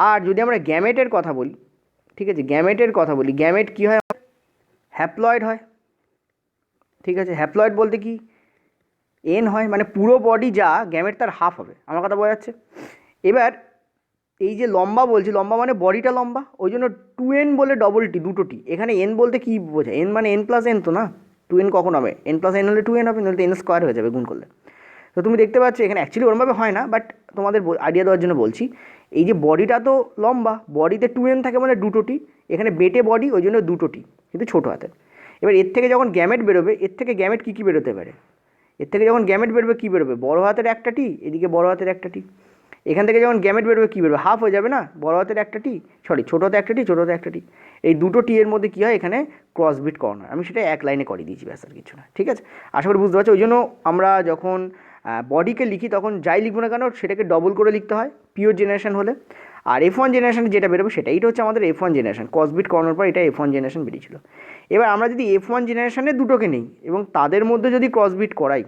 আর যদি আমরা গ্যামেটের কথা বলি, ঠিক আছে, গ্যামেটের কথা বলি, গ্যামেট কী হয়, হ্যাপ্লয়েড হয়, ঠিক আছে। হ্যাপ্লয়েড বলতে কি, n হয়, মানে পুরো বডি যা গ্যামেট তার হাফ হবে, আমার কথা বোঝা যাচ্ছে। এবার এই যে লম্বা বলছি, লম্বা মানে বডিটা লম্বা, ওই জন্য 2n বলে ডবল টি, দুটো টি। এখানে n বলতে কী বোঝায়, n মানে n+n তো না, 2n কখন হবে, n+n হলে 2n হবে, নাহলে তো n² হয়ে যাবে গুণ করলে। তো তুমি দেখতে পাচ্ছ এখানে অ্যাকচুয়ালি ওরমভাবে হয় না, বাট তোমাদের আইডিয়া দেওয়ার জন্য বলছি। এই যে বডিটা তো লম্বা, বডিতে 2n থাকে মানে দুটো টি, এখানে বেটে বডি, ওই জন্য দুটো টি, কিন্তু ছোটো হাতের। এবার এর থেকে যখন গ্যামেট বেরোবে, এর থেকে গ্যামেট কী কী বেরোতে পারে, এর থেকে যখন গ্যামেট বেরোবে কী বেরোবে, বড় হাতের একটা টি, এদিকে বড় হাতের একটা টি। এখান থেকে যখন গ্যামেট বেরোবে কী বেরোবে, হাফ হয়ে যাবে না, বড় হাতের একটা টি, সরি ছোটো হাতে একটা টি, ছোটো হাতে একটা টি। এই দুটো টি এর মধ্যে কী হয়, এখানে ক্রসবিট করানো হয়। আমি সেটা এক লাইনে করে দিয়েছি, ব্যাস আর কিছু না, ঠিক আছে। আশা করি বুঝতে পারছো। ওই জন্য আমরা যখন বডিকে লিখি তখন যাই লিখবো না কেন সেটাকে ডবল করে লিখতে হয় পিওর জেনারেশন হলে। আর F1 জেনারেশনে যেটা বেরোবে সেটা, এইটা হচ্ছে আমাদের F1 জেনারেশন, ক্রসবিট করানোর পর এটা F1 জেনারেশন বেরিয়েছিল। এবার আমরা যদি F1 জেনারেশনে দুটোকে নিই এবং তাদের মধ্যে যদি ক্রসবিট করাই,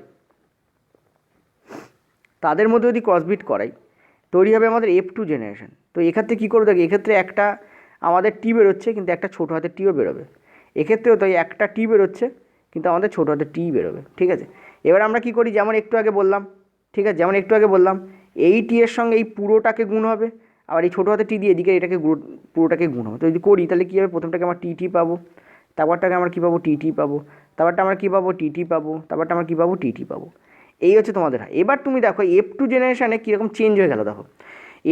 তৈরি হবে আমাদের F2 জেনারেশন। তো এক্ষেত্রে কী করবো, দেখি এক্ষেত্রে একটা আমাদের টি বেরোচ্ছে কিন্তু একটা ছোটো হাতের টিও বেরোবে, এক্ষেত্রেও তাই একটা টি বেরোচ্ছে কিন্তু আমাদের ছোটো হাতের টি বেরোবে, ঠিক আছে। এবার আমরা কী করি, যেমন একটু আগে বললাম, ঠিক আছে, যেমন একটু আগে বললাম, এই টি এর সঙ্গে এই পুরোটাকে গুণ হবে, আবার এই ছোটো হাতের টি দিয়ে এদিকে এটাকে পুরোটাকে গুণ হবে। তো যদি করি তাহলে কী হবে, প্রথমটাকে আমার টি পাবো, তারপরটাকে আমরা কী পাবো, টি পাবো, তারপরটা আমরা কী পাবো, টিটি পাবো, তারপরটা আমরা কী পাবো, টিটি পাবো। এই হচ্ছে তোমাদের হয়। এবার তুমি দেখো F2 জেনারেশানে কীরকম চেঞ্জ হয়ে গেল দেখো।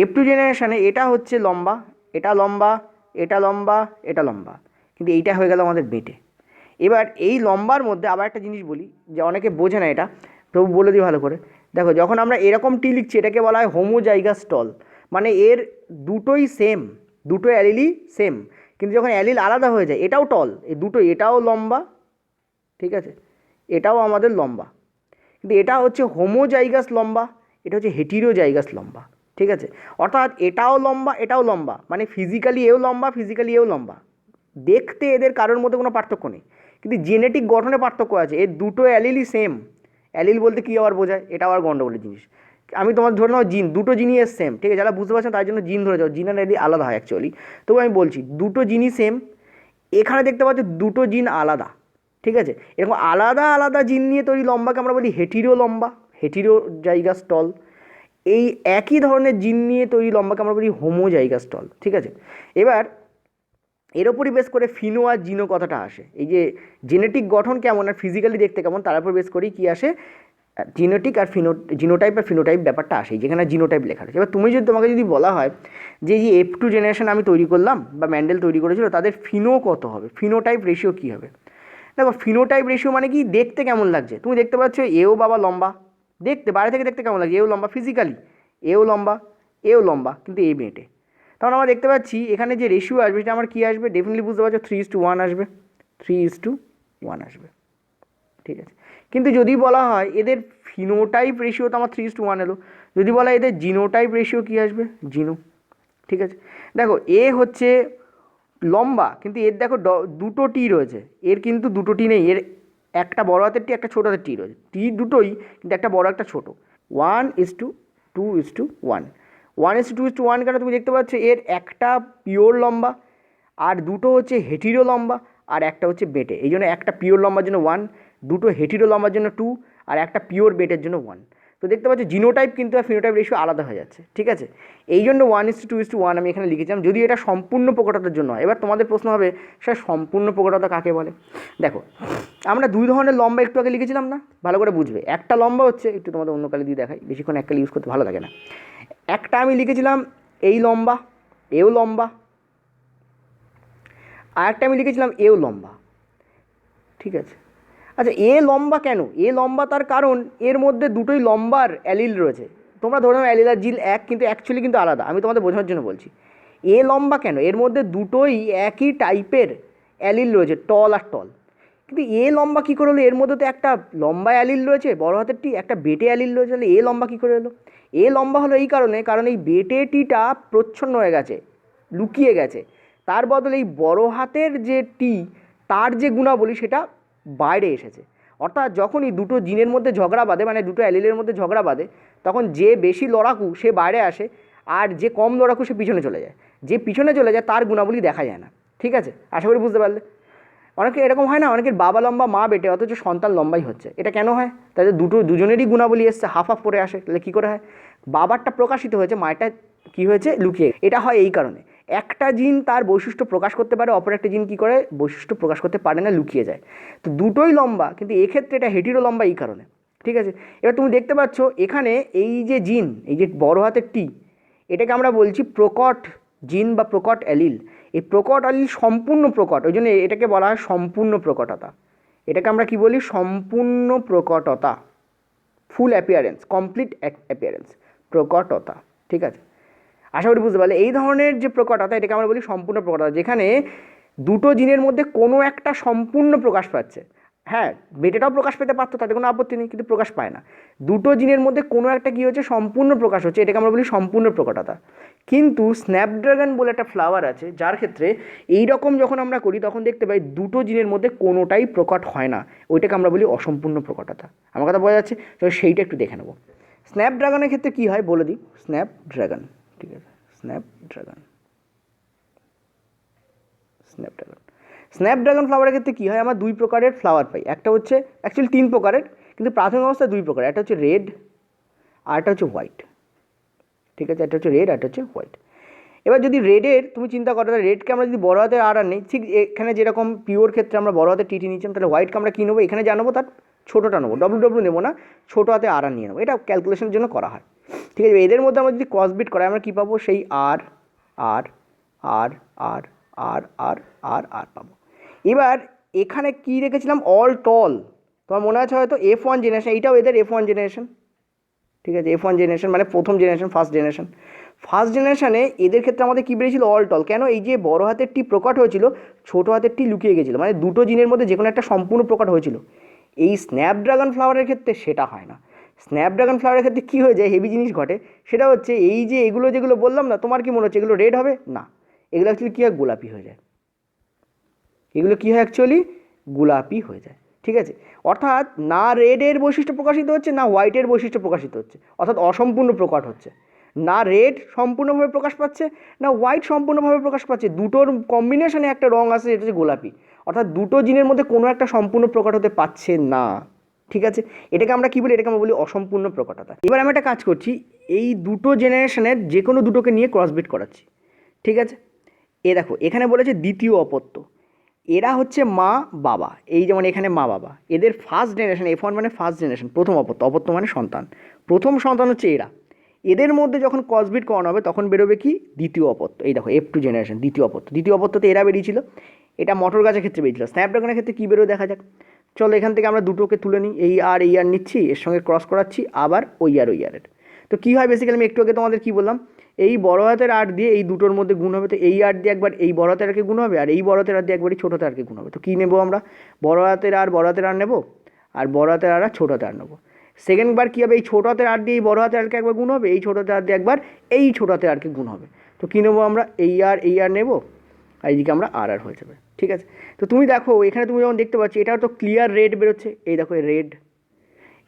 F2 জেনারেশানে এটা হচ্ছে লম্বা, এটা লম্বা, এটা লম্বা, এটা লম্বা, কিন্তু এইটা হয়ে গেল আমাদের বেটে। এবার এই লম্বার মধ্যে আবার একটা জিনিস বলি, যে অনেকে বোঝে না এটা, তবু বলে দিই ভালো করে। দেখো যখন আমরা এরকম টি লিখছি এটাকে বলা হয় হোমোজাইগাস টল, মানে এর দুটোই সেম, দুটো অ্যালিলই সেম, কিন্তু যখন অ্যালিল আলাদা হয়ে যায় এটাও টল, এই দুটোই, এটাও লম্বা, ঠিক আছে, এটাও আমাদের লম্বা, কিন্তু এটা হচ্ছে হোমোজাইগাস লম্বা, এটা হচ্ছে হেটিরোজাইগাস লম্বা, ঠিক আছে। অর্থাৎ এটাও লম্বা, এটাও লম্বা, মানে ফিজিক্যালি এও লম্বা, ফিজিক্যালি এও লম্বা, দেখতে এদের কারোর মধ্যে কোনো পার্থক্য নেই, কিন্তু জেনেটিক গঠনে পার্থক্য আছে। এর দুটো অ্যালিলই সেম। অ্যালিল বলতে কী আবার বোঝায়, এটা আবার গণ্ডগোলের জিনিস। আমি তোমার ধরে নাও জিন, দুটো জিনই সেম, ঠিক আছে, যারা বুঝতে পারছেন তার জন্য জিন ধরে যাও, জিন আর অ্যালিল আলাদা হয় অ্যাকচুয়ালি। তবু আমি বলছি দুটো জিনই সেম, এখানে দেখতে পাচ্ছ দুটো জিন আলাদা, ঠিক আছে। এরকম আলাদা আলাদা জিন নিয়ে তৈরি লম্বাকে আমরা বলি হেটিরো লম্বা, হেটিরোজাইগাস টল। এই একই ধরনের জিন নিয়ে তৈরি লম্বাকে আমরা বলি হোমোজাইগাস টল, ঠিক আছে। এবার এর ওপরই বেস করে ফিনো আর জিনো কথাটা আসে। এই যে জেনেটিক গঠন কেমন আর ফিজিক্যালি দেখতে কেমন, তার উপর বেস করেই কী আসে, জিনেটিক আর জিনোটাইপ আর ফিনোটাইপ ব্যাপারটা আসে, যেখানে জিনোটাইপ লেখা আছে। এবার তোমাকে যদি বলা হয় যে এই F2 জেনারেশন আমি তৈরি করলাম বা ম্যান্ডেল তৈরি করেছিল, তাদের ফিনো কত হবে, ফিনোটাইপ রেশিও কী হবে। দেখো ফিনোটাইপ রেশিও মানে কি, দেখতে কেমন লাগছে, তুমি দেখতে পাচ্ছ এও বাবা লম্বা, দেখতে বাইরে থেকে দেখতে কেমন লাগছে, এও লম্বা ফিজিক্যালি, এও লম্বা, এও লম্বা, কিন্তু এই বেটে। তখন আমরা দেখতে পাচ্ছি এখানে যে রেশিও আসবে সেটা আমার কী আসবে, ডেফিনেটলি বুঝতে পারছো 3:1 আসবে, 3:1 আসবে, ঠিক আছে। কিন্তু যদি বলা হয় এদের ফিনোটাইপ রেশিও তো আমার 3:1 এলো, যদি বলা হয় এদের জিনোটাইপ রেশিও কী আসবে, জিনো, ঠিক আছে। দেখো এ হচ্ছে লম্বা, কিন্তু এর দেখো দুটো টি রয়েছে, এর কিন্তু দুটো টি নেই, এর একটা বড় হাতের টি, একটা ছোটো হাতের টি রয়েছে, টি দুটোই, কিন্তু একটা বড় একটা ছোটো। 1:2:1, 1:2:1 কেন, তুমি দেখতে পাচ্ছ এর একটা পিওর লম্বা আর দুটো হচ্ছে হেটিরো লম্বা আর একটা হচ্ছে বেটে, এই জন্য একটা পিওর লম্বার জন্য 1, দুটো হেটিরো লম্বার জন্য 2 আর একটা পিওর বেটের জন্য 1। তো দেখতে পাচ্ছ জিনোটাইপ কিন্তু আর ফিনোটাইপ রেশিও আলাদা হয়ে যাচ্ছে, ঠিক আছে। এই জন্য 1:2:1 আমি এখানে লিখেছিলাম, যদি এটা সম্পূর্ণ প্রকটতার জন্য হয়। এবার তোমাদের প্রশ্ন হবে স্যার সম্পূর্ণ প্রকটতা কাকে বলে। দেখো আমরা দুই ধরনের লম্বা একটু আগে লিখেছিলাম না, ভালো করে বুঝবে। একটা লম্বা হচ্ছে, একটু তোমাদের অন্য কালে দিয়ে দেখাই, বেশিক্ষণ এক কালে ইউজ করতে ভালো লাগে না। একটা আমি লিখেছিলাম এই লম্বা, এও লম্বা, আর একটা আমি লিখেছিলাম এও লম্বা, ঠিক আছে। আচ্ছা এ লম্বা কেন, এ লম্বা তার কারণ এর মধ্যে দুটোই লম্বার অ্যালিল রয়েছে। তোমরা ধরে নাও অ্যালিল আর জিল এক, কিন্তু অ্যাকচুয়ালি কিন্তু আলাদা, আমি তোমাদের বোঝানোর জন্য বলছি। এ লম্বা কেন, এর মধ্যে দুটোই একই টাইপের অ্যালিল রয়েছে, টল আর টল, কিন্তু এ লম্বা কী করে হলো, এর মধ্যে তো একটা লম্বা অ্যালিল রয়েছে বড় হাতের টি, একটা বেটে অ্যালিল রয়েছে, তাহলে এ লম্বা কী করে এলো। এ লম্বা হলো এই কারণে, কারণ এই বেটে টিটা প্রচ্ছন্ন হয়ে গেছে, লুকিয়ে গেছে, তার বদলে এই বড় হাতের যে টি তার যে গুণাবলী সেটা বাইরে এসেছে। অর্থাৎ যখন এই দুটো জিনের মধ্যে ঝগড়া বাঁধে, মানে দুটো অ্যালিলের মধ্যে ঝগড়া বাঁধে, তখন যে বেশি লড়াকু সে বাইরে আসে আর যে কম লড়াকু সে পিছনে চলে যায়, যে পিছনে চলে যায় তার গুণাবলী দেখা যায় না, ঠিক আছে। আশা করি বুঝতে পারলে। অনেকে এরকম হয় না, অনেকের বাবা লম্বা মা বেটে, অথচ সন্তান লম্বাই হচ্ছে, এটা কেন হয়, তাদের দুজনেরই গুণাবলী এসছে, হাফ হাফ করে আসে, তাহলে কী করে হয়, বাবারটা প্রকাশিত হয়েছে, মায়েরটা কী হয়েছে লুকিয়ে। এটা হয় এই কারণে, একটা জিন তার বৈশিষ্ট্য প্রকাশ করতে পারে, অপর একটা জিন কী করে বৈশিষ্ট্য প্রকাশ করতে পারে না, লুকিয়ে যায়। তো দুটোই লম্বা, কিন্তু এক্ষেত্রে এটা হেটিরো লম্বা এই কারণে, ঠিক আছে। এবার তুমি দেখতে পাচ্ছ এখানে এই যে জিন, এই যে বড় হাতের টি, এটাকে আমরা বলছি প্রকট জিন বা প্রকট অ্যালিল। এই প্রকট অ্যালিল সম্পূর্ণ প্রকট, ওই জন্য এটাকে বলা হয় সম্পূর্ণ প্রকটতা। এটাকে আমরা কি বলি, সম্পূর্ণ প্রকটতা, ফুল অ্যাপিয়ারেন্স, কমপ্লিট অ্যাপিয়ারেন্স, প্রকটতা, ঠিক আছে। আশা করি বুঝতে পারলে। এই ধরনের যে প্রকটতা এটাকে আমরা বলি সম্পূর্ণ প্রকটতা, যেখানে দুটো জিনের মধ্যে কোনো একটা সম্পূর্ণ প্রকাশ পাচ্ছে। হ্যাঁ বেটেটাও প্রকাশ পেতে পারতো, তাতে কোনো আপত্তি নেই, কিন্তু প্রকাশ পায় না। দুটো জিনের মধ্যে কোনো একটা কী হচ্ছে, সম্পূর্ণ প্রকাশ হচ্ছে, এটাকে আমরা বলি সম্পূর্ণ প্রকটতা। কিন্তু স্ন্যাপড্রাগন বলে একটা ফ্লাওয়ার আছে, যার ক্ষেত্রে এই রকম যখন আমরা করি তখন দেখতে পাই দুটো জিনের মধ্যে কোনোটাই প্রকট হয় না, ওইটাকে আমরা বলি অসম্পূর্ণ প্রকটতা। আমার কথা বোঝা যাচ্ছে, তো সেইটা একটু দেখে নেবো। স্ন্যাপড্রাগনের ক্ষেত্রে কী হয় বলে দিই, স্ন্যাপড্রাগন, ঠিক আছে, স্ন্যাপড্রাগন স্ন্যাপড্রাগন ফ্লাওয়ারের ক্ষেত্রে কী হয়, আমরা দুই প্রকারের ফ্লাওয়ার পাই। একটা হচ্ছে অ্যাকচুয়ালি তিন প্রকারের, কিন্তু প্রাথমিক অবস্থায় দুই প্রকার, একটা হচ্ছে রেড আর একটা হচ্ছে হোয়াইট, ঠিক আছে, একটা হচ্ছে রেড আর একটা হচ্ছে হোয়াইট। এবার যদি রেডের তুমি চিন্তা করো, তাহলে রেডকে আমরা যদি বড় হাতের আর নেই, ঠিক এখানে যেরকম পিওর ক্ষেত্রে আমরা বড় হাতের টিটি নিচ্ছিলাম, তাহলে হোয়াইটকে আমরা কী নেবো, এখানে যা নেবো তার ছোটোটা নেবো, ডব্লু নেবো না, ছোটো হাতে আর নিয়ে নেবো। এটা ক্যালকুলেশনের জন্য করা হয়, ঠিক আছে। এদের মধ্যে আমরা যদি ক্রস বিট করাই আমরা কী পাবো, সেই আর আর আর আর আর আর আর আর পাবো। এবার এখানে কী রেখেছিলাম, অল টল, তোমার মনে আছে হয়তো F1 জেনারেশন, এইটাও এদের F1 জেনারেশন, ঠিক আছে। F1 জেনারেশন মানে প্রথম জেনারেশন, ফার্স্ট জেনারেশনে এদের ক্ষেত্রে আমাদের কী বেরিয়েছিল, অল টল। কেন, এই যে বড় হাতের টি প্রকট হয়েছিল, ছোটো হাতের টি লুকিয়ে গেছিলো, মানে দুটো জিনের মধ্যে যে কোনো একটা সম্পূর্ণ প্রকট হয়েছিল। এই স্ন্যাপড্রাগন ফ্লাওয়ারের ক্ষেত্রে সেটা হয় না। স্ন্যাপড্রাগন ফ্লাওয়ারের ক্ষেত্রে কী হয়ে যায়, হেভি জিনিস ঘটে, সেটা হচ্ছে এই যে এগুলো যেগুলো বললাম না, তোমার কি মনে হচ্ছে এগুলো রেড হবে না, এগুলো অ্যাকচুয়ালি কী হয়, গোলাপি হয়ে যায়। এগুলো কী হয়, অ্যাকচুয়ালি গোলাপি হয়ে যায়, ঠিক আছে। অর্থাৎ না রেডের বৈশিষ্ট্য প্রকাশিত হচ্ছে, না হোয়াইটের বৈশিষ্ট্য প্রকাশিত হচ্ছে, অর্থাৎ অসম্পূর্ণ প্রকট হচ্ছে। না রেড সম্পূর্ণভাবে প্রকাশ পাচ্ছে, না হোয়াইট সম্পূর্ণভাবে প্রকাশ পাচ্ছে, দুটোর কম্বিনেশনে একটা রং আছে, যেটা হচ্ছে গোলাপি। অর্থাৎ দুটো জিনের মধ্যে কোনো একটা সম্পূর্ণ প্রকট হতে পারছে না, ঠিক আছে। এটাকে আমরা কী বলি, এটাকে আমরা বলি অসম্পূর্ণ প্রকটতা। এবার আমি একটা কাজ করছি, এই দুটো জেনারেশনের যে কোনো দুটোকে নিয়ে ক্রসবিট করাচ্ছি, ঠিক আছে। দেখো এখানে বলেছে দ্বিতীয় অপত্য, এরা হচ্ছে মা বাবা, এই যেমন এখানে মা বাবা, এদের ফার্স্ট জেনারেশন, F1 মানে ফার্স্ট জেনারেশন, প্রথম অপত্য মানে সন্তান, প্রথম সন্তান হচ্ছে এরা। এদের মধ্যে যখন ক্রসবিট করানো হবে তখন বেরোবে কি, দ্বিতীয় অপত্য। এই দেখো F2 জেনারেশন, দ্বিতীয় অপত্যতে এরা বেরিয়েছিল, এটা মটর গাছের ক্ষেত্রে বেরিয়েছিল। স্ন্যাপড্রাগনের ক্ষেত্রে কী বেরোয় দেখা যাক। চলো এখান থেকে আমরা দুটোকে তুলে নিই, এই আর নিচ্ছি, এর সঙ্গে ক্রস করাচ্ছি, আবার ওই আরের। তো কী হয়, বেসিক্যালি আমি একটু আগে তোমাদের কী বললাম, এই বড় হাতের আর দিয়ে এই দুটোর মধ্যে গুণ হবে, তো এই আর দিয়ে একবার এই বড় হাতের আরকে গুণ হবে, আর এই বড় হাতের আর দিয়ে একবারই ছোটো হাতের আরকে গুণ হবে। তো কী নেবো আমরা, বড় হাতের আর নেবো, আর বড় হাতের আর ছোটো হাতের আর নেবো। সেকেন্ড বার কী হবে, এই ছোটো হাতের আর দিয়ে এই বড় হাতের আরকে একবার গুণ হবে, এই ছোটো হাতের আর দিয়ে একবার এই ছোটো হাতের আরকে গুণ হবে। তো কী নেবো আমরা, এই আর নেবো, আর এইদিকে আমরা আর হয়ে যাবে, ঠিক আছে। তো তুমি দেখো এখানে তুমি যখন দেখতে পাচ্ছি, এটাও তো ক্লিয়ার রেড বেরোচ্ছে, এই দেখো রেড,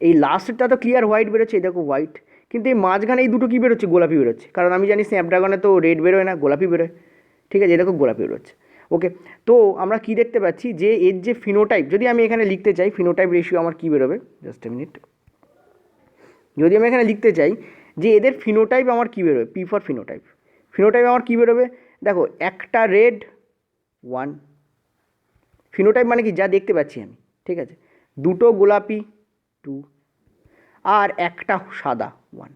এই লাস্টটা তো ক্লিয়ার হোয়াইট বেরোচ্ছে, এই দেখো হোয়াইট, কিন্তু এই মাঝখানে এই দুটো কী বেরোচ্ছে, গোলাপি বেরোচ্ছে, কারণ আমি জানি স্ন্যাপড্রাগনে তো রেড বেরোয় না, গোলাপি বেরোয়, ঠিক আছে। এরকম গোলাপি বেরোচ্ছে, ওকে। তো আমরা কি দেখতে পাচ্ছি, যে এর যে ফিনোটাইপ, যদি আমি এখানে লিখতে চাই ফিনোটাইপ রেশিও আমার কী বেরোবে, জাস্ট এ মিনিট, যদি আমি এখানে লিখতে চাই যে এদের ফিনোটাইপ আমার কী বেরোবে, P ফর ফিনোটাইপ আমার কী বেরোবে, দেখো একটা রেড 1, ফিনোটাইপ মানে কি, যা দেখতে পাচ্ছি আমি, ঠিক আছে। দুটো গোলাপি 2, আর একটা সাদা 1।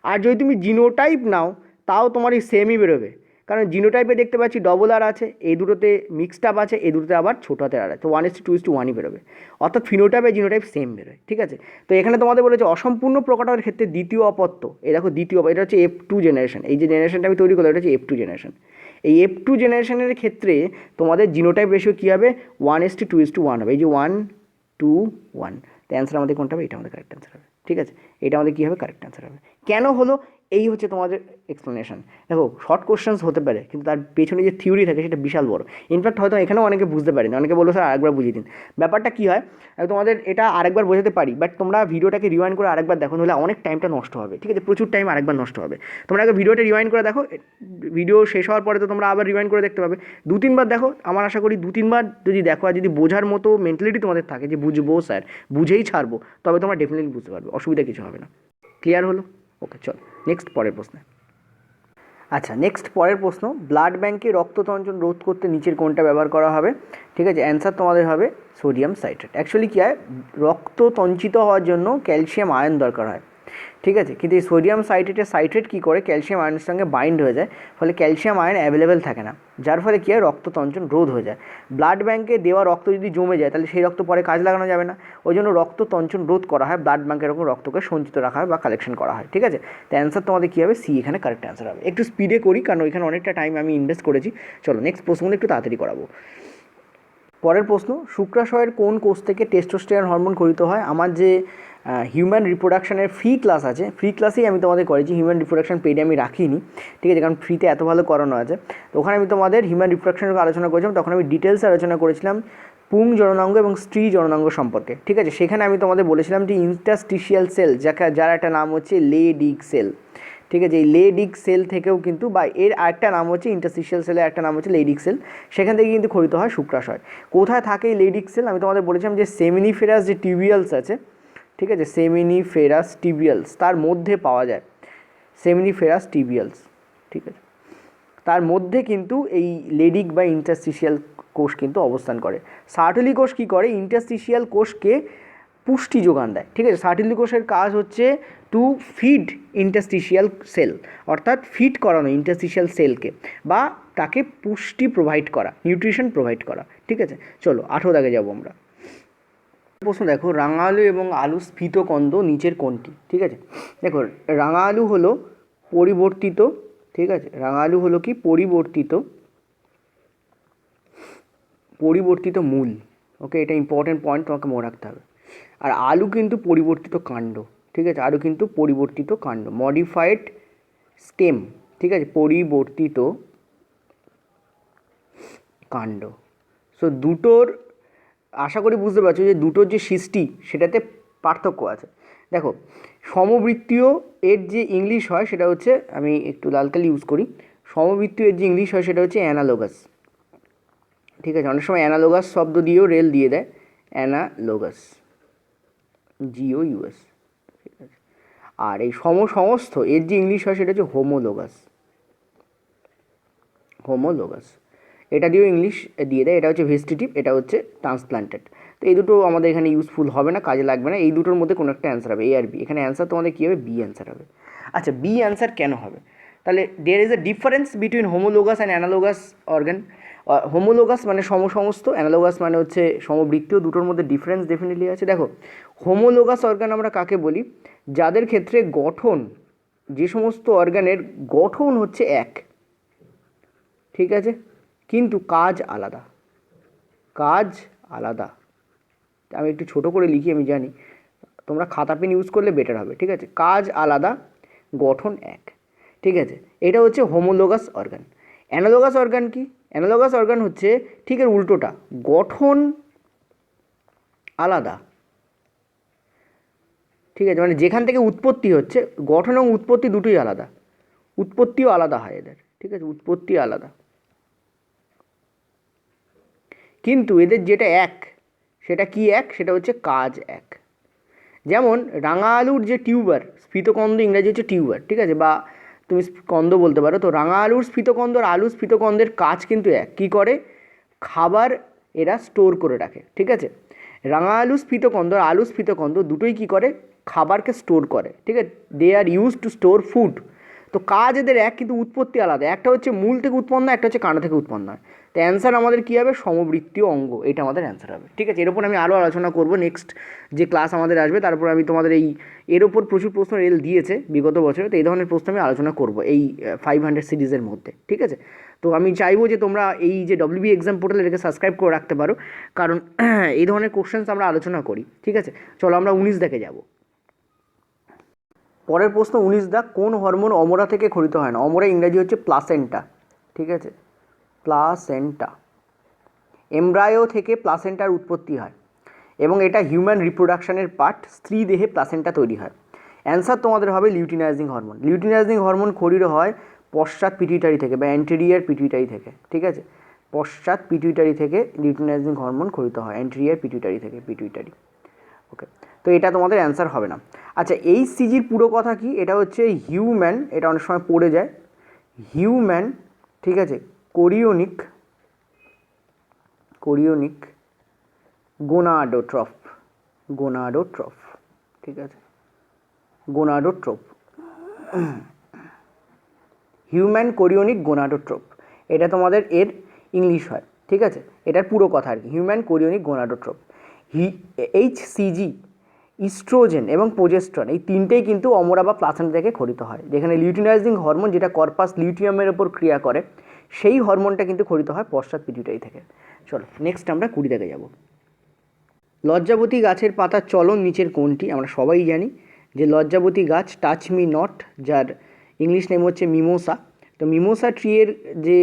আর যদি তুমি জিনোটাইপ নাও তাও তোমার এই সেমই বেরোবে, কারণ জিনোটাইপে দেখতে পাচ্ছি ডবল আর আছে, এই দুটোতে মিক্সড আপ আছে, এই দুটোতে আবার ছোটো হাতের আর আছে, তো 1:2:1ই বেরোবে, অর্থাৎ ফিনোটাইপ আর জিনোটাইপ সেম বেরোয়, ঠিক আছে। তো এখানে তোমাদের বলেছে অসম্পূর্ণ প্রকটনের ক্ষেত্রে দ্বিতীয় অপত্য, এই দেখো দ্বিতীয়, এটা হচ্ছে F2 জেনারেশন, এই যে জেনারেশনটা আমি তৈরি করলাম এটা হচ্ছে F2 জেনারেশন। এই F2 জেনারেশনের ক্ষেত্রে তোমাদের জিনোটাইপ রেশিও কী হবে, 1:2:1 হবে, এই যে 1:2:1, তো অ্যান্সার আমাদের কোনটা হবে, এটা আমাদের কারেক্ট অ্যান্সার হবে, ঠিক আছে। এটা আমাদের কী হবে, কারেক্ট অ্যান্সার হবে। কেন হলো, এই হচ্ছে তোমাদের এক্সপ্লেনেশন। দেখো শর্ট কোশ্চেন্স হতে পারে, কিন্তু তার পেছনে যে থিওরি থাকে সেটা বিশাল বড়। ইনফ্যাক্ট হয়তো এখানেও অনেকে বুঝতে পারেনি, অনেকে বললো স্যার আরেকবার বুঝিয়ে দিন। ব্যাপারটা কী হয়, তোমাদের এটা আরেকবার বোঝাতে পারি, বাট তোমরা ভিডিওটাকে রিওয়াইন্ড করে আরেকবার দেখো, নাহলে অনেক টাইমটা নষ্ট হবে, ঠিক আছে, প্রচুর টাইম আরেকবার নষ্ট হবে। তোমরা আগে ভিডিওটা রিওয়াইন্ড করে দেখো, ভিডিও শেষ হওয়ার পরে তো তোমরা আবার রিওয়াইন্ড করে দেখতে পাবে, 2-3 বার দেখো, আমার আশা করি 2-3 বার যদি দেখো, আর যদি বোঝার মতো মেন্টালিটি তোমাদের থাকে যে বুঝবো স্যার, বুঝেই ছাড়বো, তবে তোমরা ডেফিনেটলি বুঝতে পারবে, অসুবিধা কিছু হবে না। ক্লিয়ার হলো, ওকে। চল নেক্সট পরের প্রশ্নে। আচ্ছা, নেক্সট পরের প্রশ্ন, ব্লাড ব্যাঙ্কে রক্ততঞ্চন রোধ করতে নিচের কোনটা ব্যবহার করা হবে, ঠিক আছে। অ্যান্সার তোমাদের হবে সোডিয়াম সাইট্রেট। অ্যাকচুয়ালি কী হয়, রক্ত তঞ্চিত হওয়ার জন্য ক্যালসিয়াম আয়ন দরকার হয়, ঠিক আছে, কিন্তু এই সোডিয়াম সাইট্রেট কী করে, ক্যালসিয়াম আয়নের সঙ্গে বাইন্ড হয়ে যায়, ফলে ক্যালসিয়াম আয়ন অ্যাভেলেবেল থাকে না, যার ফলে কী হয়, রক্ততঞ্চন রোধ হয়ে যায়। ব্লাড ব্যাঙ্কে দেওয়া রক্ত যদি জমে যায় তাহলে সেই রক্ত পরে কাজ লাগানো যাবে না, ওই জন্য রক্ততঞ্চন রোধ করা হয়, ব্লাড ব্যাঙ্কে এরকম রক্তকে সঞ্চিত রাখা হয় বা কালেকশন করা হয়, ঠিক আছে। তো অ্যান্সার তোমাদের কী হবে, সি এখানে কারেক্ট অ্যান্সার হবে। একটু স্পিডে করি কারণ ওইখানে অনেকটা টাইম আমি ইনভেস্ট করেছি। চলো নেক্সট প্রশ্নগুলো একটু তাড়াতাড়ি করাবো। পরের প্রশ্ন, শুক্রাশয়ের কোন কোষ থেকে টেস্টোস্টেরন হরমোন খরিত হয়। আমার যে হিউম্যান রিপ্রোডাকশনের ফ্রি ক্লাস আছে, ফ্রি ক্লাসেই আমি তোমাদের করেছি, হিউম্যান রিপ্রোডাকশন পেডে আমি রাখিনি, ঠিক আছে, কারণ ফ্রিতে এত ভালো করানো আছে। তো ওখানে আমি তোমাদের হিউম্যান রিপ্রোডাকশনের আলোচনা করেছিলাম, তখন আমি ডিটেলসে আলোচনা করেছিলাম পুং জননাঙ্গ এবং স্ত্রী জননাঙ্গ সম্পর্কে, ঠিক আছে। সেখানে আমি তোমাদের বলেছিলাম যে ইন্টারস্টিশিয়াল সেল, যার একটা নাম হচ্ছে লেডিক সেল, ঠিক আছে, এই লেডিক সেল থেকেও কিন্তু, বা এর আরেকটা নাম হচ্ছে ইন্টারস্টিশিয়াল সেলের একটা নাম হচ্ছে লেডিক সেল, সেখান থেকে কিন্তু খরিত হয় শুক্রাশয়। কোথায় থাকে এই লেডিক সেল, আমি তোমাদের বলেছিলাম যে সেমিনিফেরাস যে টিবিয়ালস আছে, ঠিক আছে, সেমিনিফেরাস টিবিয়ালস তার মধ্যে পাওয়া যায়, সেমিনিফেরাস টিবিয়ালস, ঠিক আছে। তার মধ্যে কিন্তু এই লেডিক বা ইন্টারস্টিশিয়াল কোষ কিন্তু অবস্থান করে। সার্টলি কোষ কী করে, ইন্টারস্টিশিয়াল কোষকে পুষ্টি যোগান দেয়। ঠিক আছে, সার্টলি কোষের কাজ হচ্ছে টু ফিড ইন্টারস্টিশিয়াল সেল, অর্থাৎ ফিড করানো ইন্টারস্টিশিয়াল সেলকে, বা তাকে পুষ্টি প্রোভাইড করা, নিউট্রিশন প্রোভাইড করা। ঠিক আছে, চলো 18 দাগে যাবো আমরা। প্রশ্ন দেখো, রাঙা আলু এবং আলু স্ফীতকন্দ নিচের কোনটি? ঠিক আছে, দেখো রাঙা আলু হলো পরিবর্তিত, ঠিক আছে, রাঙা আলু হলো কি পরিবর্তিত মূল। ওকে, এটা ইম্পর্টেন্ট পয়েন্ট, তোমাকে মনে রাখতে হবে। আর আলু কিন্তু পরিবর্তিত কাণ্ড। ঠিক আছে, আলু কিন্তু পরিবর্তিত কাণ্ড, মডিফাইড স্টেম। ঠিক আছে, পরিবর্তিত কাণ্ড। সো দুটোর, আশা করি বুঝতে পারছো যে দুটোর যে সৃষ্টি সেটাতে পার্থক্য আছে। দেখো সমবৃত্তীয় এর যে ইংলিশ হয় সেটা হচ্ছে, আমি একটু লাল কালি ইউজ করি, সমবৃত্তীয় এর যে ইংলিশ হয় সেটা হচ্ছে অ্যানালোগাস। ঠিক আছে, অনেক সময় অ্যানালোগাস শব্দ দিয়েও রেল দিয়ে দেয়, অ্যানালোগাস, GOUS। ঠিক আছে, আর এই সমস্ত এর যে ইংলিশ হয় সেটা হচ্ছে হোমোলোগাস। এটা দিয়েও ইংলিশ দিয়ে দেয়, এটা হচ্ছে ভেস্টিটিভ, এটা হচ্ছে ট্রান্সপ্লান্টেড। তো এই দুটো আমাদের এখানে ইউজফুল হবে না, কাজে লাগবে না। এই দুটোর মধ্যে কোনো একটা অ্যান্সার হবে, A আর B। এখানে অ্যান্সার তোমাদের কী হবে, B অ্যান্সার হবে। আচ্ছা, B অ্যান্সার কেন হবে? তাহলে there is a difference between homologous and analogous organ. Homologous মানে সমস্ত, অ্যানালোগাস মানে হচ্ছে সমবৃত্তীয়, দুটোর মধ্যে ডিফারেন্স ডেফিনেটলি আছে। দেখো হোমোলোগাস অর্গান আমরা কাকে বলি, যাদের ক্ষেত্রে গঠন, যে সমস্ত অর্গানের গঠন হচ্ছে এক, ঠিক আছে, কিন্তু কাজ আলাদা। আমি একটু ছোট করে লিখি, আমি জানি তোমরা খাতা পেন ইউজ করলে বেটার হবে। ঠিক আছে, কাজ আলাদা, গঠন এক। ঠিক আছে, এটা হচ্ছে হোমোলোগাস অর্গান। অ্যানালোগাস অর্গান কি? অ্যানালোগাস অর্গান হচ্ছে ঠিক এর উল্টোটা, গঠন আলাদা। ঠিক আছে, মানে যেখান থেকে উৎপত্তি হচ্ছে, গঠন এবং উৎপত্তি দুটোই আলাদা, উৎপত্তিও আলাদা হয় এদের। ঠিক আছে, উৎপত্তি আলাদা, কিন্তু এদের যেটা এক, সেটা কি এক, সেটা হচ্ছে কাজ এক। যেমন রাঙা আলুর যে টিউবার, স্ফীতকন্দ ইংরাজি হচ্ছে টিউবার, ঠিক আছে, বা তুমি কন্দ বলতে পারো। তো রাঙা আলুর স্ফীতকন্দ আর আলু স্ফীতকন্দের কাজ কিন্তু এক। কী করে? খাবার এরা স্টোর করে রাখে। ঠিক আছে, রাঙা আলু স্ফীতকন্দ আর আলু স্ফীতকন্দ দুটোই কী করে? খাবারকে স্টোর করে। ঠিক আছে, দে আর ইউজ টু স্টোর ফুড। তো কাজ এদের এক, কিন্তু উৎপত্তি আলাদা। একটা হচ্ছে মূল থেকে উৎপন্ন, একটা হচ্ছে কাণ্ড থেকে উৎপন্ন হয়। তো অ্যান্সার আমাদের কী হবে? সমবৃত্তীয় অঙ্গ, এটা আমাদের অ্যান্সার হবে। ঠিক আছে, এর ওপর আমি আরও আলোচনা করব নেক্সট যে ক্লাস আমাদের আসবে, তারপর আমি তোমাদের এর ওপর প্রচুর প্রশ্ন রেল দিয়েছে বিগত বছরে, তো এই ধরনের প্রশ্ন আমি আলোচনা করব এই 500 সিরিজের মধ্যে। ঠিক আছে, তো আমি চাইবো যে তোমরা এই যে WB এক্সাম পোর্টাল এটাকে সাবস্ক্রাইব করে রাখতে পারো, কারণ এই ধরনের কোশ্চেন্স আমরা আলোচনা করি। ঠিক আছে, চলো আমরা 19 দাগে যাব। পরের প্রশ্ন 19 দাগ, কোন হরমোন অমরা থেকে খরিত হয় না? অমরা ইংরাজি হচ্ছে প্লাসেন্টা। ঠিক আছে, প্লাসেন্টা, এমব্রায়ো থেকে প্লাসেন্টার উৎপত্তি হয় এবং এটা হিউম্যান রিপ্রোডাকশনের পার্ট। স্ত্রী দেহে প্লাসেন্টা তৈরি হয়। অ্যান্সার তোমাদের হবে লিউটিনাইজিং হরমোন। লিউটিনাইজিং হরমোন খরিত হয় পশ্চাৎ পিটুইটারি থেকে বা অ্যান্টেরিয়ার পিটুইটারি থেকে। ঠিক আছে, পশ্চাৎ পিটুইটারি থেকে লিউটিনাইজিং হরমোন খরিত হয়, অ্যান্টেরিয়ার পিটুইটারি থেকে, পিটুইটারি। ওকে, তো এটা তোমাদের অ্যান্সার হবে না। আচ্ছা, এই সিজির পুরো কথা কি? এটা হচ্ছে হিউম্যান, এটা অনেক সময় পড়ে যায়, হিউম্যান, ঠিক আছে, কোরিওনিক গোনাডোট্রফ, ঠিক আছে, গোনাডোট্রফ, হিউম্যান কোরিওনিক গোনাডোট্রফ, এটা তোমাদের এর ইংলিশ হয়। ঠিক আছে, এটার পুরো কথা আর কি, হিউম্যান কোরিওনিক গোনাডোট্রফ। HCG, ইস্ট্রোজেন এবং প্রোজেস্ট্রন, এই তিনটেই কিন্তু অমরা বা প্লাসেন্টা থেকে খরিত হয়। যেখানে লিউটিনাইজিং হরমোন, যেটা কর্পাস লিউটিয়ামের ওপর ক্রিয়া করে, সেই হরমোনটা কিন্তু খরিত হয় পশ্চাৎ পিটুইটারি থেকে। চলো নেক্সট আমরা 20 দাগে যাব। লজ্জাবতী গাছের পাতার চলন নিচের কোনটি? আমরা সবাই জানি যে লজ্জাবতী গাছ, টাচ মি নট, যার ইংলিশ নেম হচ্ছে মিমোসা। তো মিমোসা ট্রিয়ের যে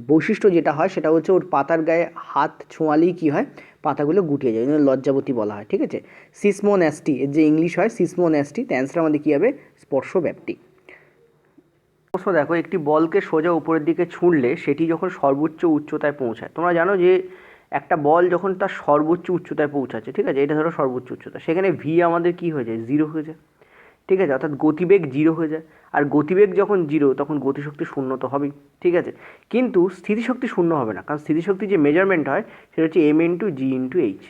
বৈশিষ্ট্য যেটা হয় সেটা হচ্ছে ওর পাতার গায়ে হাত ছোঁয়ালেই কী হয়? পাতাগুলো গুটিয়ে যায়, লজ্জাবতী বলা হয়। ঠিক আছে, সিসমোন্যাস্টি, এর যে ইংলিশ হয় সিসমোন্যাস্টি। তো অ্যান্সার আমাদের কী হবে? স্পর্শব্যাপ্তি। প্রশ্ন দেখো, একটি বলকে সোজা উপরের দিকে ছুঁড়লে সেটি যখন সর্বোচ্চ উচ্চতায় পৌঁছায়, তোমরা জানো যে একটা বল যখন তার সর্বোচ্চ উচ্চতায় পৌঁছাচ্ছে, ঠিক আছে, এটা ধরো সর্বোচ্চ উচ্চতা, সেখানে ভি আমাদের কী হয়ে যায়? 0 হয়ে যায়। ঠিক আছে, অর্থাৎ গতিবেগ 0 হয়ে যায়। আর গতিবেগ যখন 0 তখন গতিশক্তি শূন্য তো হবেই, ঠিক আছে। কিন্তু স্থিতিশক্তি শূন্য হবে না, কারণ স্থিতিশক্তি যে মেজারমেন্ট হয় সেটা হচ্ছে m ইন্টু জি ইন্টু এইচ,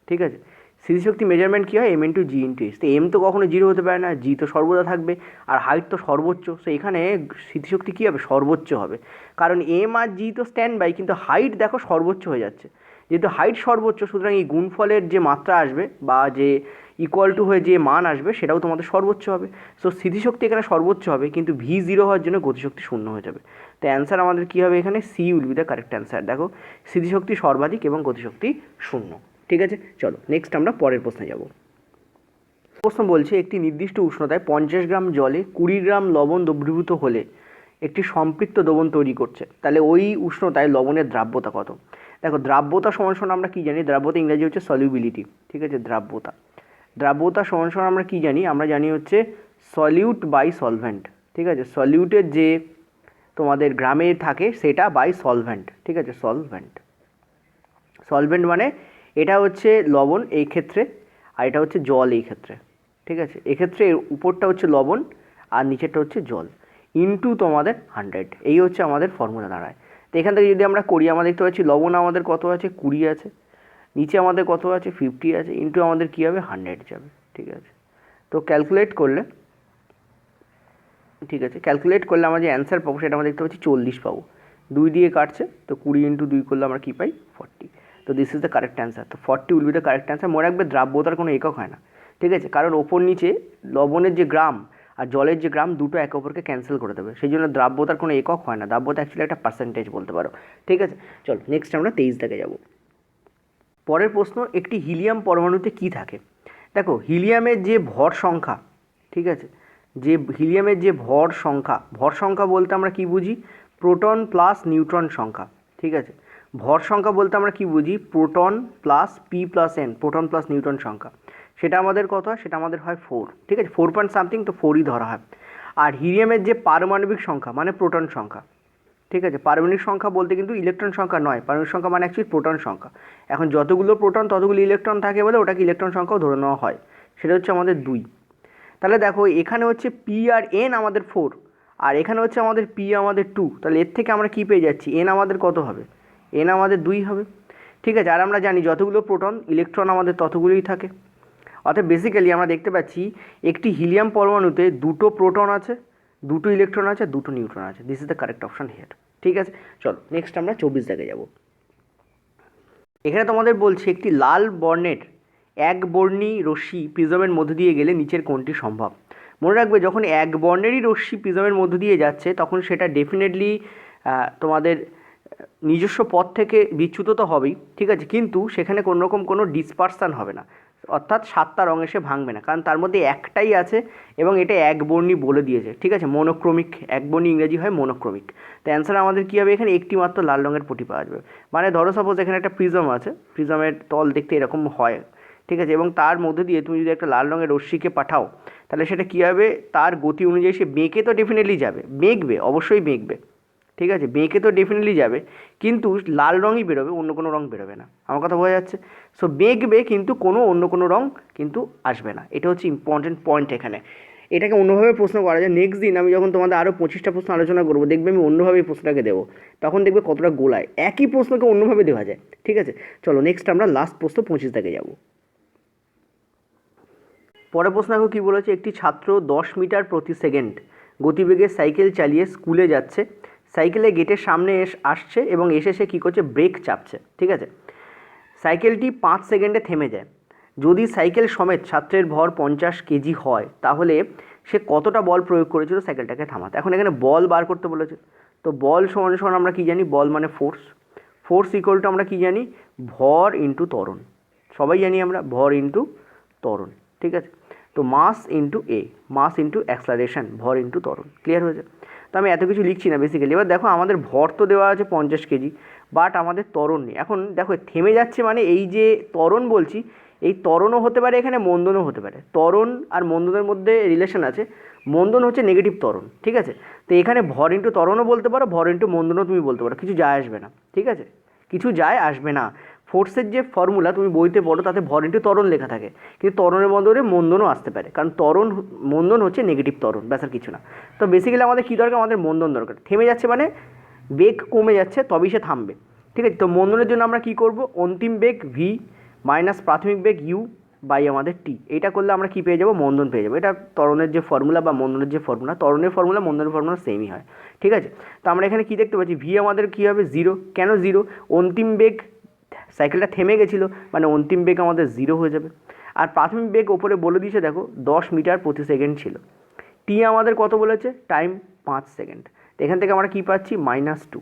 ঠিক আছে। স্থিতিশক্তি মেজারমেন্ট কী হয়, m ইন্টু জি ইন্টু এইচ। তো m তো কখনো 0 হতে পারে না, g তো সর্বদা থাকবে, আর হাইট তো সর্বোচ্চ। সো এখানে স্থিতিশক্তি কী হবে, সর্বোচ্চ হবে, কারণ m আর g তো স্ট্যান্ড বাই, কিন্তু হাইট দেখো সর্বোচ্চ হয়ে যাচ্ছে। যেহেতু হাইট সর্বোচ্চ, সুতরাং এই গুণফলের যে মাত্রা আসবে বা যে ইকুয়াল টু হয়ে যে মান আসবে সেটাও তোমাদের সর্বোচ্চ হবে। সো স্থিতিশক্তি এখানে সর্বোচ্চ হবে, কিন্তু v0 হওয়ার জন্য গতিশক্তি শূন্য হয়ে যাবে। তো অ্যান্সার আমাদের কী হবে এখানে, C will be the correct answer. দেখো স্থিতিশক্তি সর্বাধিক এবং গতিশক্তি শূন্য, ঠিক আছে। চলো নেক্সট আমরা পরের প্রশ্নে যাব। প্রশ্ন বলছে একটি নির্দিষ্ট উষ্ণতায় 50 গ্রাম জলে 20 গ্রাম লবণ দ্রবীভূত হলে একটি সম্পৃক্ত দ্রবণ তৈরি করছে, তাহলে ওই উষ্ণতায় লবণের দ্রাব্যতা কত। দেখো দ্রাব্যতা সমান সমান আমরা কী জানি, দ্রাব্যতা ইংরেজি হচ্ছে সলিউবিলিটি, ঠিক আছে। দ্রাব্যতা সমান সমান আমরা কী জানি, আমরা জানি হচ্ছে সলিউট বাই সলভেন্ট, ঠিক আছে। সলিউটের যে তোমাদের গ্রামে থাকে সেটা বাই সলভেন্ট, ঠিক আছে। সলভেন্ট মানে এটা হচ্ছে লবণ এই ক্ষেত্রে, আর এটা হচ্ছে জল এই ক্ষেত্রে, ঠিক আছে। এক্ষেত্রে উপরটা হচ্ছে লবণ আর নিচেরটা হচ্ছে জল, ইনটু তোমাদের 100, এই হচ্ছে আমাদের ফর্মুলা দাঁড়ায়। তো এখান থেকে যদি আমরা করি, আমরা দেখতে পাচ্ছি লবণ আমাদের কত আছে, 20 আছে, নিচে আমাদের কত আছে, 50 আছে, ইনটু আমাদের কী হবে, 100 যাবে, ঠিক আছে। তো ক্যালকুলেট করলে, ঠিক আছে, ক্যালকুলেট করলে আমরা যে অ্যান্সার পাবো সেটা আমরা দেখতে পাচ্ছি 40 পাবো, 2 দিয়ে কাটছে, তো 20 ইন্টু 2 করলে আমরা কী পাই, 40। তো this is the correct answer. তো 40 will be the correct answer. মনে রাখবে দ্রাব্যতার কোনো একক হয় না, ঠিক আছে, কারণ ওপর নিচে লবণের যে গ্রাম আর জলের যে গ্রাম দুটো একে অপরকে ক্যান্সেল করে দেবে, সেই জন্য দ্রাব্যতার কোনো একক হয় না, দ্রাব্যতা অ্যাকচুয়ালি একটা পার্সেন্টেজ বলতে পারো, ঠিক আছে। চলো নেক্সট আমরা 23 থেকে যাব। পরের প্রশ্ন, একটি হিলিয়াম পরমাণুতে কী থাকে। দেখো হিলিয়ামের যে ভর সংখ্যা, ঠিক আছে, যে হিলিয়ামের যে ভর সংখ্যা বলতে আমরা কি বুঝি, প্রোটন প্লাস নিউট্রন সংখ্যা, ঠিক আছে। ভর সংখ্যা বলতে আমরা কি বুঝি, proton plus P plus N, proton plus neutron সংখ্যা, সেটা আমাদের কত হয়, সেটা আমাদের হয় 4, ঠিক আছে, 4 পয়েন্ট সামথিং, তো 4ই ধরা হয়। আর হিলিয়ামের যে পারমাণবিক সংখ্যা মানে প্রোটন সংখ্যা, ঠিক আছে। পারমাণবিক সংখ্যা বলতে কিন্তু ইলেকট্রন সংখ্যা নয়, পারমাণবিক সংখ্যা মানে অ্যাকচুয়ালি প্রোটন সংখ্যা। এখন যতগুলো প্রোটন ততগুলো ইলেকট্রন থাকে বলে ওটাকে ইলেকট্রন সংখ্যাও ধরে নেওয়া হয়, সেটা হচ্ছে আমাদের 2। তাহলে দেখো এখানে হচ্ছে পি আর এন আমাদের 4, আর এখানে হচ্ছে আমাদের পি আমাদের 2, তাহলে এর থেকে আমরা কী পেয়ে যাচ্ছি, এন আমাদের কত হবে, এন আমাদের 2 হবে, ঠিক আছে। আর আমরা জানি যতগুলো প্রোটন ইলেকট্রন আমাদের ততগুলোই থাকে, অর্থাৎ বেসিক্যালি আমরা দেখতে পাচ্ছি একটি হিলিয়াম পরমাণুতে 2টো প্রোটন আছে, 2টো ইলেকট্রন আছে, 2টো নিউট্রন আছে। This is the correct option here, ঠিক আছে। চলো নেক্সট আমরা 24 থেকে যাব। এখানে তোমাদের বলছে একটি লাল বর্ণের এক বর্ণী রশ্মি প্রিজমের মধ্য দিয়ে গেলে নিচের কোনটি সম্ভব। মনে রাখবে যখন এক বর্ণেরই রশ্মি প্রিজমের মধ্য দিয়ে যাচ্ছে তখন সেটা ডেফিনেটলি তোমাদের নিজস্ব পথ থেকে বিচ্যুত তো হবেই, ঠিক আছে, কিন্তু সেখানে কোনো রকম কোনো ডিসপারশান হবে না, অর্থাৎ 7টা রঙ এসে ভাঙবে না, কারণ তার মধ্যে একটাই আছে এবং এটা একবর্ণী বলে দিয়েছে, ঠিক আছে, মোনোক্রমিক, একবর্ণী ইংরেজি হয় মোনোক্রমিক। তো অ্যান্সার আমাদের কী হবে, এখানে একটি মাত্র লাল রঙের পটি পাওয়া যাবে। মানে ধরো সাপোজ এখানে একটা প্রিজম আছে, প্রিজমের তল দেখতে এরকম হয়, ঠিক আছে, এবং তার মধ্যে দিয়ে তুমি যদি একটা লাল রঙের রশ্মিকে পাঠাও তাহলে সেটা কী হবে, তার গতি অনুযায়ী সে বেঁকে তো ডেফিনেটলি যাবে, বেঁকবে, অবশ্যই বেঁকবে, ঠিক আছে, বেঁকে তো ডেফিনেটলি যাবে, কিন্তু লাল রঙই বেরোবে, অন্য কোনো রঙ বেরোবে না। আমার কথা বোঝা যাচ্ছে। সো বেঁকবে কিন্তু অন্য কোনো রঙ কিন্তু আসবে না, এটা হচ্ছে ইম্পর্টেন্ট পয়েন্ট এখানে। এটাকে অন্যভাবে প্রশ্ন করা যায়, নেক্সট দিন আমি যখন তোমাদের আরও 25টা প্রশ্ন আলোচনা করবো দেখবে আমি অন্যভাবে এই প্রশ্নটাকে দেবো, তখন দেখবে কতটা গোলায়, একই প্রশ্নকে অন্যভাবে দেওয়া যায়, ঠিক আছে। চলো নেক্সট আমরা লাস্ট প্রশ্ন 25 থেকে যাব। পরের প্রশ্ন দেখো কী বলেছে, একটি ছাত্র 10 মিটার প্রতি সেকেন্ড গতিবেগে সাইকেল চালিয়ে স্কুলে যাচ্ছে, সাইকেলে গেটের সামনে আসছে এবং এসে সে কী করছে, ব্রেক চাপছে, ঠিক আছে। সাইকেলটি 5 সেকেন্ডে থেমে যায়। যদি সাইকেল সমেত ছাত্রের ভর 50 কেজি হয় তাহলে সে কতটা বল প্রয়োগ করেছিল সাইকেলটাকে থামাতে। এখন এখানে বল বার করতে বলেছে, তো বল সমান সমান আমরা কী জানি, বল মানে ফোর্স ইকুয়াল টু আমরা কী জানি, ভর ইন্টু ত্বরণ, সবাই জানি আমরা ভর ইন্টু ত্বরণ, ঠিক আছে। তো মাস ইন্টু মাস ইন্টু অ্যাক্সলারেশন, ভর ইন্টু ত্বরণ, ক্লিয়ার হয়েছে। তো আমি এত কিছু লিখছি না বেসিক্যালি। এবার দেখো আমাদের ভর তো দেওয়া আছে 50 কেজি, বাট আমাদের ত্বরণ নেই। এখন দেখো থেমে যাচ্ছে মানে এই যে ত্বরণ বলছি, এই ত্বরণও হতে পারে, এখানে মন্দনও হতে পারে। ত্বরণ আর মন্দনের মধ্যে রিলেশন আছে, মন্দন হচ্ছে নেগেটিভ ত্বরণ, ঠিক আছে। তো এখানে ভর ইন্টু ত্বরণও বলতে পারো, ভর ইন্টু মন্দনও তুমি বলতে পারো, কিছু যায় আসবে না, ঠিক আছে, কিছু যায় আসবে না। ফোর্সের যে ফর্মুলা তুমি বইতে পড়ো তাতে ভর ইন্টু ত্বরণ লেখা থাকে, কিন্তু ত্বরণের বদলে মন্দনও আসতে পারে, কারণ মন্দন হচ্ছে নেগেটিভ ত্বরণ, ব্যাস আর কিছু না। তো বেসিক্যালি আমাদের কী দরকার, আমাদের মন্দন দরকার। থেমে যাচ্ছে মানে বেগ কমে যাচ্ছে, তবেই সে থামবে, ঠিক আছে। তো মন্দনের জন্য আমরা কী করব, অন্তিম বেগ ভি মাইনাস প্রাথমিক বেগ ইউ বাই আমাদের টি, এটা করলে আমরা কী পেয়ে যাবো, মন্দন পেয়ে যাবো। এটা ত্বরণের যে ফর্মুলা বা মন্দনের যে ফর্মুলা, ত্বরণের ফর্মুলা মন্দনের ফর্মুলা সেমই হয়, ঠিক আছে। তো আমরা এখানে কী দেখতে পাচ্ছি, ভি আমাদের কী হবে, জিরো। কেন জিরো, অন্তিম বেগ, সাইকেলটা থেমে গেছিলো মানে অন্তিম বেগ আমাদের জিরো হয়ে যাবে। আর প্রাথমিক বেগ ওপরে বলে দিয়েছে দেখো 10 মিটার প্রতি সেকেন্ড ছিল। টি আমাদের কত বলেছে, টাইম 5 সেকেন্ড। তো এখান থেকে আমরা কী পাচ্ছি, -2।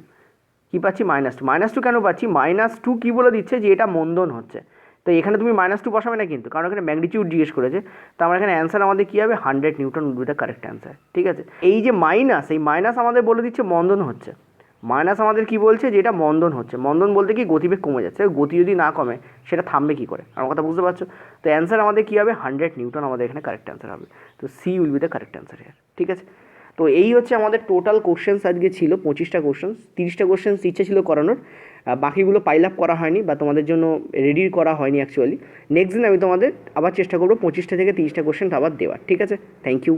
কী পাচ্ছি, -2 কেন পাচ্ছি, -2 কী বলে দিচ্ছে, যে এটা মন্দন হচ্ছে। তো এখানে তুমি -2 বসাবে না কিন্তু, কারণ এখানে ম্যাগনিটিউড জিজ্ঞেস করেছে। তো আমরা এখানে অ্যান্সার আমাদের কী হবে, 100 Newton will be the correct answer, ঠিক আছে। এই যে মাইনাস, এই মাইনাস আমাদের বলে দিচ্ছে মন্দন হচ্ছে। মাইনাস আমাদের কি বলছে, যে এটা মন্দন হচ্ছে। মন্দন বলতে কি, গতিবেগ কমে যাচ্ছে। গতি যদি না কমে সেটা থামবে কী করে, আমার কথা বুঝতে পারছো। তো অ্যান্সার আমাদের কী হবে, 100 নিউটন আমাদের এখানে কারেক্ট অ্যান্সার হবে। তো C will be the correct answer here, ঠিক আছে। তো এই হচ্ছে আমাদের টোটাল কোশ্চেন্স আজকে ছিল 25টা কোশ্চেন্স। 30টা কোশ্চেন্স ইচ্ছে ছিল করানোর, বাকিগুলো পাইল আপ করা হয়নি বা তোমাদের জন্য রেডি করা হয়নি অ্যাকচুয়ালি। নেক্সট দিন আমি তোমাদের আবার চেষ্টা করবো 25টা থেকে 30টা কোশ্চেন আবার দেওয়ার, ঠিক আছে। Thank you.